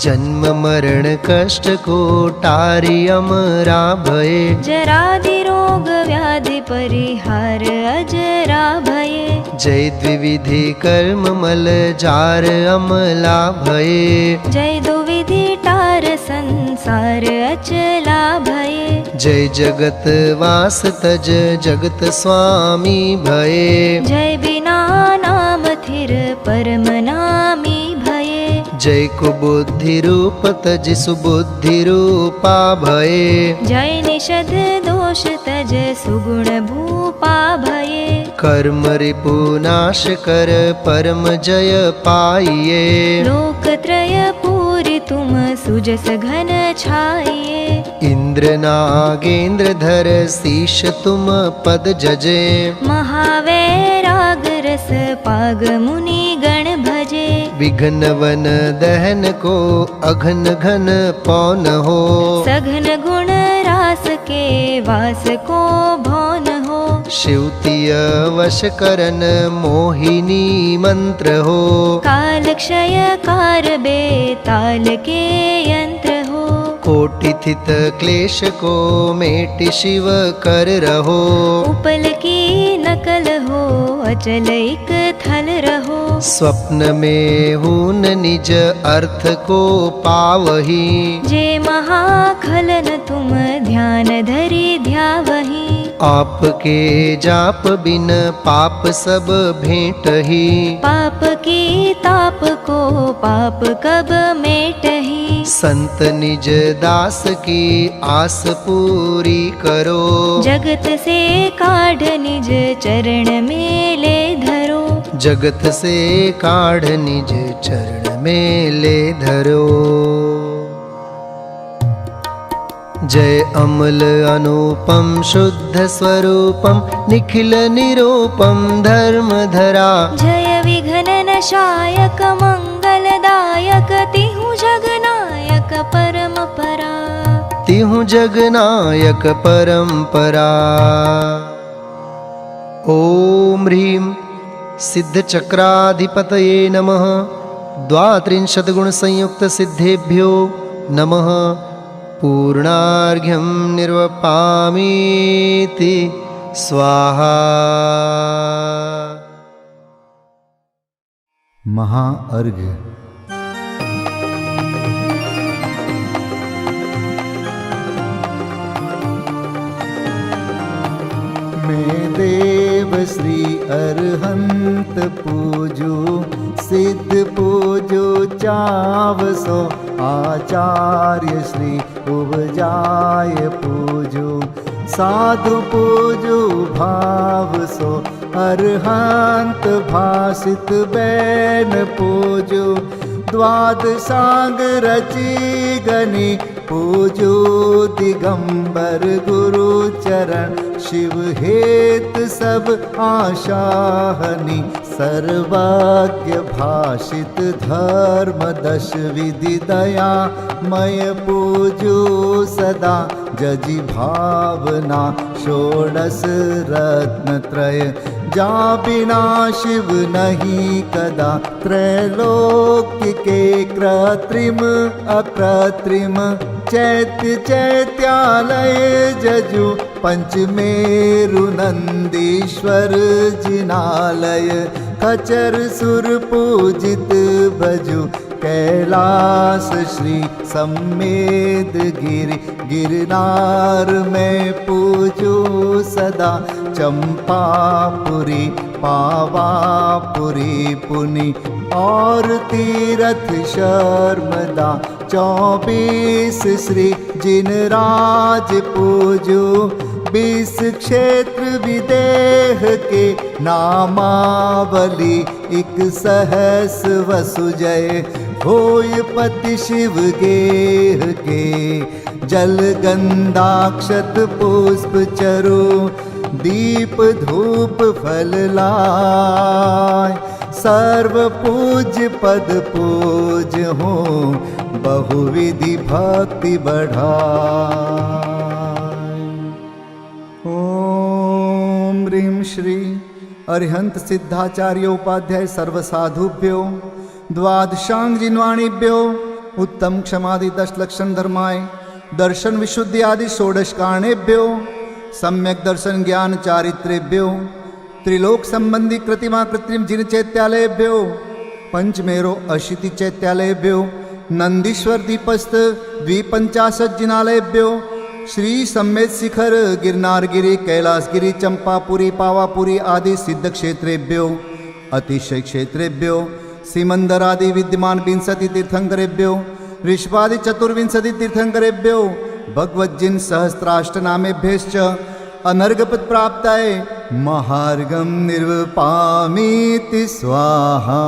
जन्म मरण कष्ट को टारी अमरा भये। जरादि रोग व्याधि परिहार अजरा भये। जय द्विविधि कर्म मल जार अमला भये। जय दुविधि टार संसार अचला भये। जय जगत वास तज जगत स्वामी भये। जय बिना नाम थिर परम नामी भये। जय कुबुद्धि रूप तज सुबुद्धि रूपा भये। जय निषद दोष तज सुगुण भूपा भये। कर्म रिपु नाश कर परम जय पाइये। लोकत्रय पूरि तुम सुजस घन छाइए। इंद्र नागेंद्र धर शीश तुम पद जजे। महावैराग रस पाग मुनि गण भजे। विघ्न वन दहन को अघन घन पौन हो। सघन गुण रास के वास को भौन हो। शिवतीय वश करन मोहिनी मंत्र हो। काल क्षय कार बेताल के यंत्र हो। कोटि थित क्लेश को मेटि शिव कर रहो। उपल की नकल हो अचल एक थल रहो। स्वप्न में हून निज अर्थ को पावही। जे महाखलन तुम ध्यान धरि ध्यावही। आपके जाप बिन पाप सब भेंटही। पाप की ताप को पाप कब मेटही। संत निज दास की आस पूरी करो। जगत से काढ़ निज चरण में ले धरो। जगत से काढ़ निज चरण में ले धरो। जय अमल अनुपम शुद्ध स्वरूपम निखिल निरूपम धर्म धरा। जय विघ्न नाशक मंगलदायक तिहु जगनायक परमपरा। तिहु जगनायक परंपरा। ओम ह्रीं सिद्ध चक्राधिपतये नमः। 32 गुण संयुक्त सिद्धेभ्यो नमः। पूर्णार्घ्यं निर्वपामीति स्वाहा। महाअर्घ्य। मैं देव श्री अरहंत पूजू सिद्ध पूजू चावसो। आचार्य श्री उपजाय पूजू साधु पूजू भाव सो। अरहंत भासित बैन पूजू द्वादशांग रची गनी पूजू। दिगंबर गुरु चरण शिव हेत सब आशाहनी। सर्वज्ञ भाषित धर्म दश विधि दया मय पूजू सदा। जजी भावना षोडश रत्न त्रय जा बिना शिव नहीं कदा। त्रैलोक्य के कृत्रिम अकृत्रिम चैत्य चैत्यालय जजु। पंचमेरु नंदीश्वर जिनालय खचर सुर पूजित भजु। कैलास श्री सम्मेद गिरि गिरनार में पूजू सदा। चंपापुरी पावापुरी पुनि और तीरथ शर्मदा। 24 श्री जिनराज पूजू। 20 क्षेत्र विदेह के नामावली। 1 सहस वसुजय होय पति शिव गेह के। जल गंधाक्षत पुष्प चरु दीप धूप फल लाय। सर्व पूज्य पद पूज हो बहुविधि भक्ति बढ़ाय। ओम ह्रीं श्री अरिहंत सिद्धाचार्य उपाध्याय सर्वसाधुभ्यो। द्वादशांग जिन्वाणीभ्यो उत्तम क्षमादि 10 लक्षण धर्माय। दर्शन विशुद्धि आदि 16 कारणेभ्यो। सम्यक दर्शन ज्ञान चारित्रेभ्यो। त्रिलोक संबंधी कृतिमा कृत्रिम जिन चैत्यालयभ्यो। पंचमेरो अशीति चैत्यालयभ्यो। नंदीश्वर दीपस्थ 250 जिनालयभ्यो। श्री सम्मेद शिखर गिरनारगिरी कैलासगिरी चंपापुरी पावापुरी आदि सिद्ध क्षेत्रेभ्यो। अतिशय क्षेत्रेभ्यो। सीमंदर आदि विद्यमान 20 तीर्थंकरेभ्यो। ऋषभादि 24 तीर्थंकरेभ्यो। भगवज्जिन सहस्राष्टनामेभ्यश्च अनर्घपद प्राप्ताय महार्घं निर्वपामीति स्वाहा।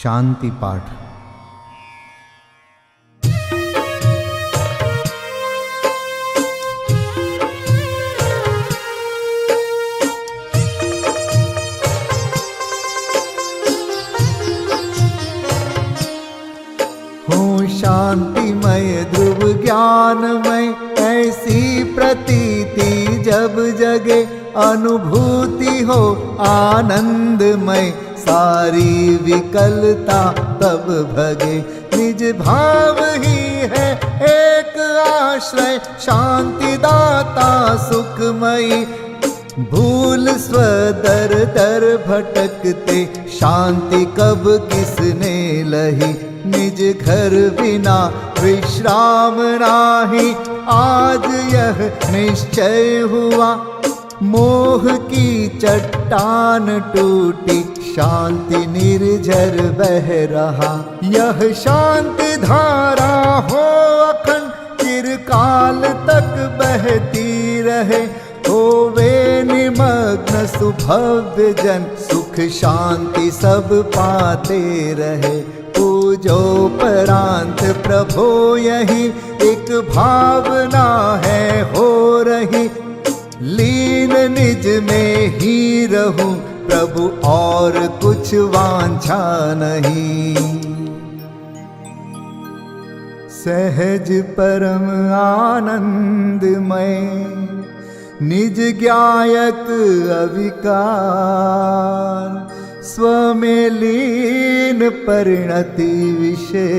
शांति पाठ। शांतिमय ध्रुव ज्ञानमय ऐसी प्रतीति जब जगे। अनुभूति हो आनंदमय सारी विकलता तब भगे। निज भाव ही है एक आश्रय शांति दाता सुखमयी। भूल स्वदर दर भटकते शांति कब किसने लही। निज घर बिना विश्राम नाही आज यह निश्चय हुआ। मोह की चट्टान टूटी शांति निर्झर बह रहा। यह शांति धारा हो अखंड चिरकाल तक बहती रहे। हो सुभव्य जन सुख शांति सब पाते रहे। पूजोपरांत प्रभो यही एक भावना है हो रही। लीन निज में ही रहूं प्रभु और कुछ वांछा नहीं। सहज परम आनंदमय निज ज्ञायक अविकार। स्व में लीन परिणति विषय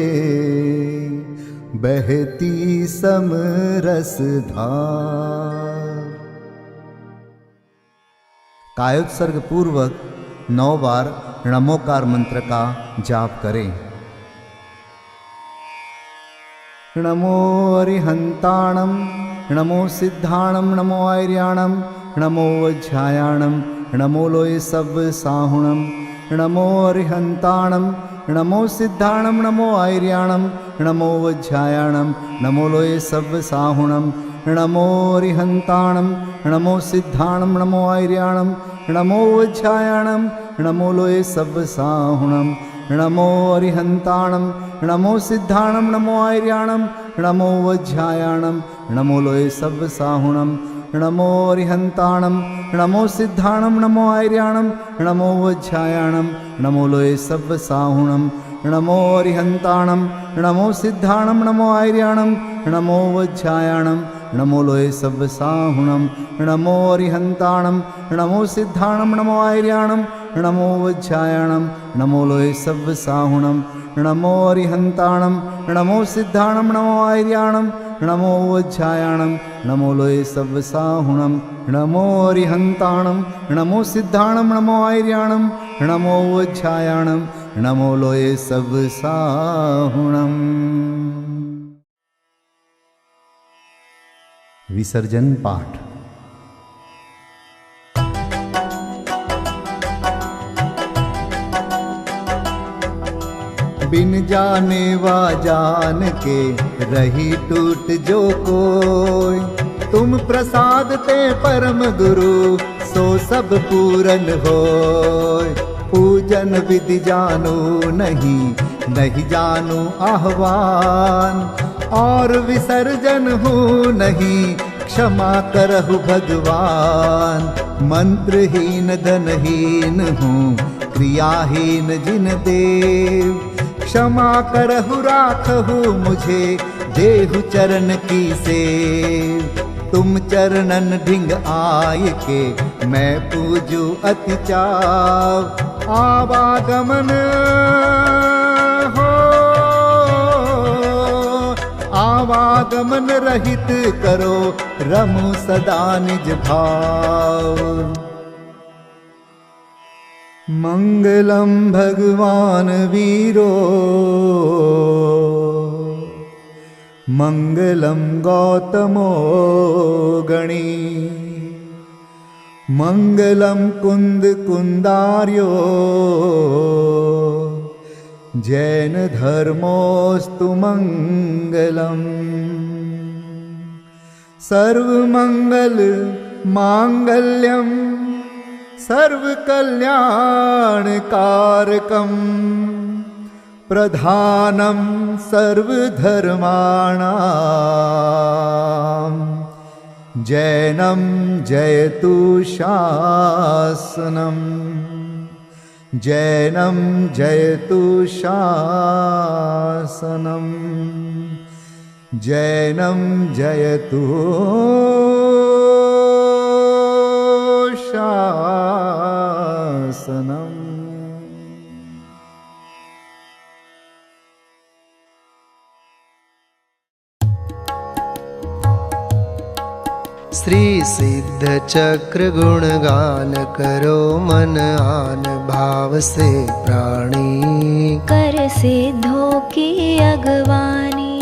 बहती समरस धार। कायोत्सर्ग पूर्वक 9 बार नमोकार मंत्र का जाप करें। नमो अरिहंताणं नमो सिद्धाणं नमो आर्याणं नमो वज्रायाणं नमो लोय सब साहुणं। नमो अरिहंताणं नमो सिद्धाणं नमो आर्याणं नमो वज्रायाणं नमो लोय सब साहुणं। नमो अरिहंताणं नमो सिद्धाणं नमो आर्याणं नमो वज्रायाणं नमो लोय सब साहुणं। नमो अरिहंताणं नमो सिद्धाणं नमो आर्याणं नमो वज्रायाणं नमो लोय सब साहुणं। नमो अरिहंताणं नमो सिद्धाणं नमो आर्याणं नमो वज्रायाणं नमो लोय सब साहुणं। नमो अरिहंताणं नमो सिद्धाणं नमो आर्याणं नमो वज्रायाणं नमो लोय सब साहुणं। नमो अरिहंताणं नमो सिद्धाणं नमो आर्याणं नमो वज्रायाणं नमो लोय सब साहुणं। नमो अरिहंताणं नमो सिद्धाणं नमो आर्याणं नमो वज्रायाणं नमो लोय सब साहुणं। नमो अरिहंताणं नमो सिद्धाणं नमो आर्याणं नमो वज्रायाणं नमो लोय सब साहुणं। विसर्जन पाठ। बिन जाने वा जान के रही टूट जो कोई। तुम प्रसाद ते परम गुरु सो सब पूरन होय। पूजन विधि जानो नहीं नहीं जानो आह्वान। और विसर्जन हूँ नहीं क्षमा करहु भगवान। मंत्रहीन धनहीन हूँ क्रियाहीन जिन देव। क्षमा करहु राखहु मुझे देहु चरण की सेव। तुम चरणन ढिंग आय के मैं पूजू अति चाव। आवागमन हो आवागमन रहित करो रमु सदा निज भाव। मंगलम भगवान वीरो मंगलम गौतमो गणी। मंगलम कुंद कुंदार्यो जैन धर्मोस्तु मंगलम। सर्वमंगल मांगल्यम सर्वकल्याणकारकं। प्रधानं सर्वधर्माणां जैनं जयतु शासनं। जैनं जयतु शासनं। जैनं जयतु शासनम्। श्री सिद्ध चक्र गुणगान करो मन आन भाव से प्राणी। कर सिद्धों की अगवानी।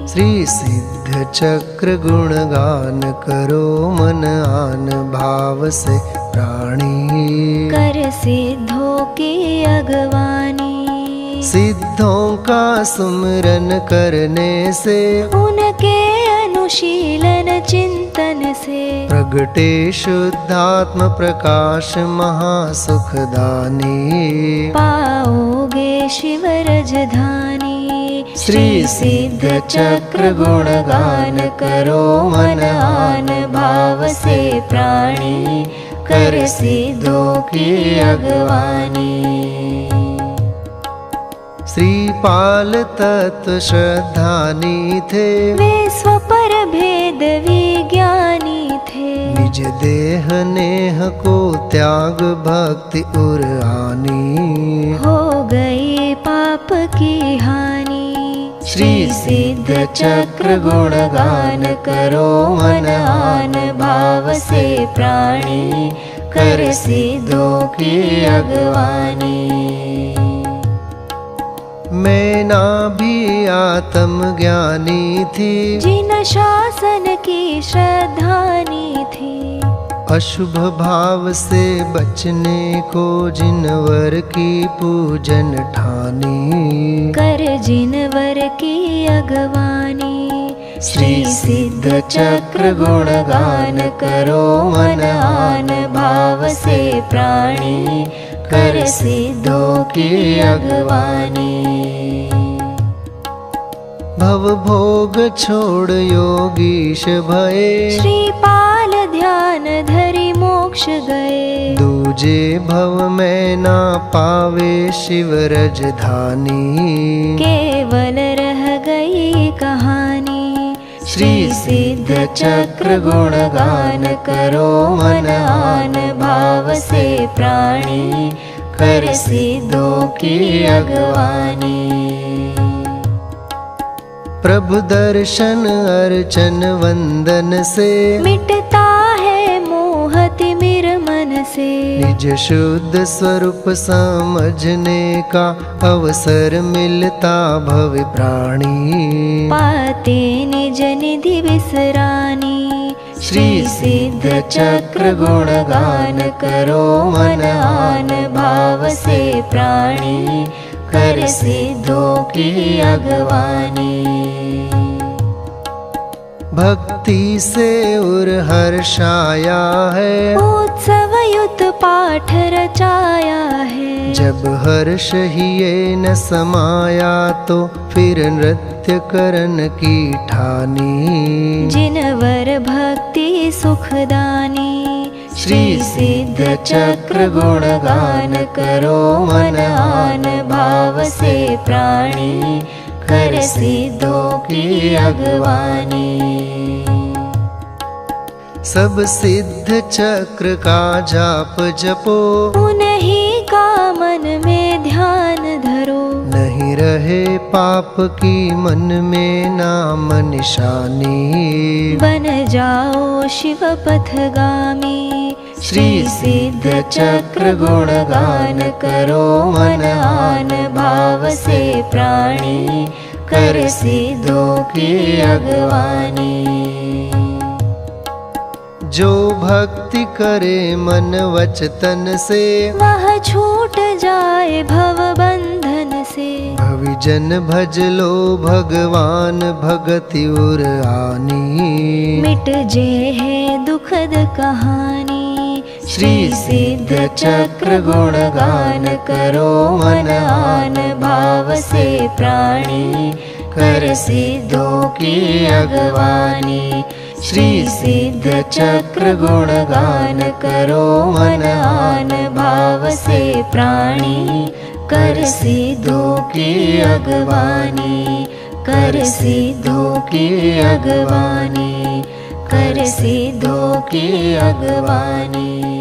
श्री सिद्ध चक्र गुणगान करो मन आन भाव से प्राणी। कर सिद्धों की अगवानी। सिद्धों का सुमिरन करने से उनके अनुशीलन चिंतन से प्रगटे शुद्धात्म प्रकाश महासुखदानी। पाओगे शिव रजधानी। श्री सिद्ध चक्र गुणगान करो मन आन भाव से प्राणी, कर सिद्धों की अगवानी। श्रीपाल तत्व श्रद्धानी थे, वे स्वपर भेद विज्ञानी थे। निज देह नेह को त्याग भक्ति उर आनी, हो गई पाप की हानि। श्री सिद्ध चक्र गुणगान करो मन आन भाव से प्राणी, कर सिद्धों की अगवानी। मैं ना भी आत्म ज्ञानी थी, जिन शासन की श्रद्धानी थी। अशुभ भाव से बचने को जिनवर की पूजन ठानी, कर जिनवर की अगवानी। श्री सिद्ध चक्र गुणगान करो मन आन भाव से प्राणी, कर सिद्धों की अगवानी। भव भोग छोड़ योगीश भये, श्रीपाल ध्यान धरि मोक्ष गए। दूजे भव में ना पावे शिव रजधानी, केवल रह गई कहानी। श्री सिद्ध चक्र गुणगान करो मन आन भाव से प्राणी, कर सिद्धों की अगवानी। प्रभु दर्शन अर्चन वंदन से, मिटता है मोह तिमिर मन से। निज शुद्ध स्वरूप समझने का अवसर मिलता भव प्राणी, पाते निज निधि विसरानी। श्री सिद्ध चक्र गुणगान करो मन आन भाव से प्राणी, कर सिद्धों की अगवानी। भक्ति से उर हर्षाया है, उत्सव युत पाठ रचाया है। जब हर्ष ही ये न समाया तो फिर नृत्य करन की ठानी, जिनवर भक्ति सुखदानी। श्री सिद्ध चक्र गुणगान करो मन आन भाव से प्राणी, कर सिद्धों की अगवानी। सब सिद्ध चक्र का जाप जपो, उन्हीं का मन में ध्यान धरो। नहीं रहे पाप की मन में नाम निशानी, बन जाओ शिव पथगामी। श्री सिद्ध चक्र गुणगान करो मन आन भाव से प्राणी, कर सिद्धों की अगवानी। जो भक्ति करे मन वच तन से, वह छूट जाए भव बंधन से। भविजन भज लो भगवान भगति उर आनी, मिट जे है दुखद कहानी। श्री सिद्ध चक्र गुणगान करो मन आन भाव से प्राणी, कर सिद्धों की अगवानी। श्री सिद्ध चक्र गुणगान करो मन आन भाव से प्राणी, कर सिद्धों की अगवानी, कर सिद्धों की अगवानी, कर सिद्धों की अगवानी।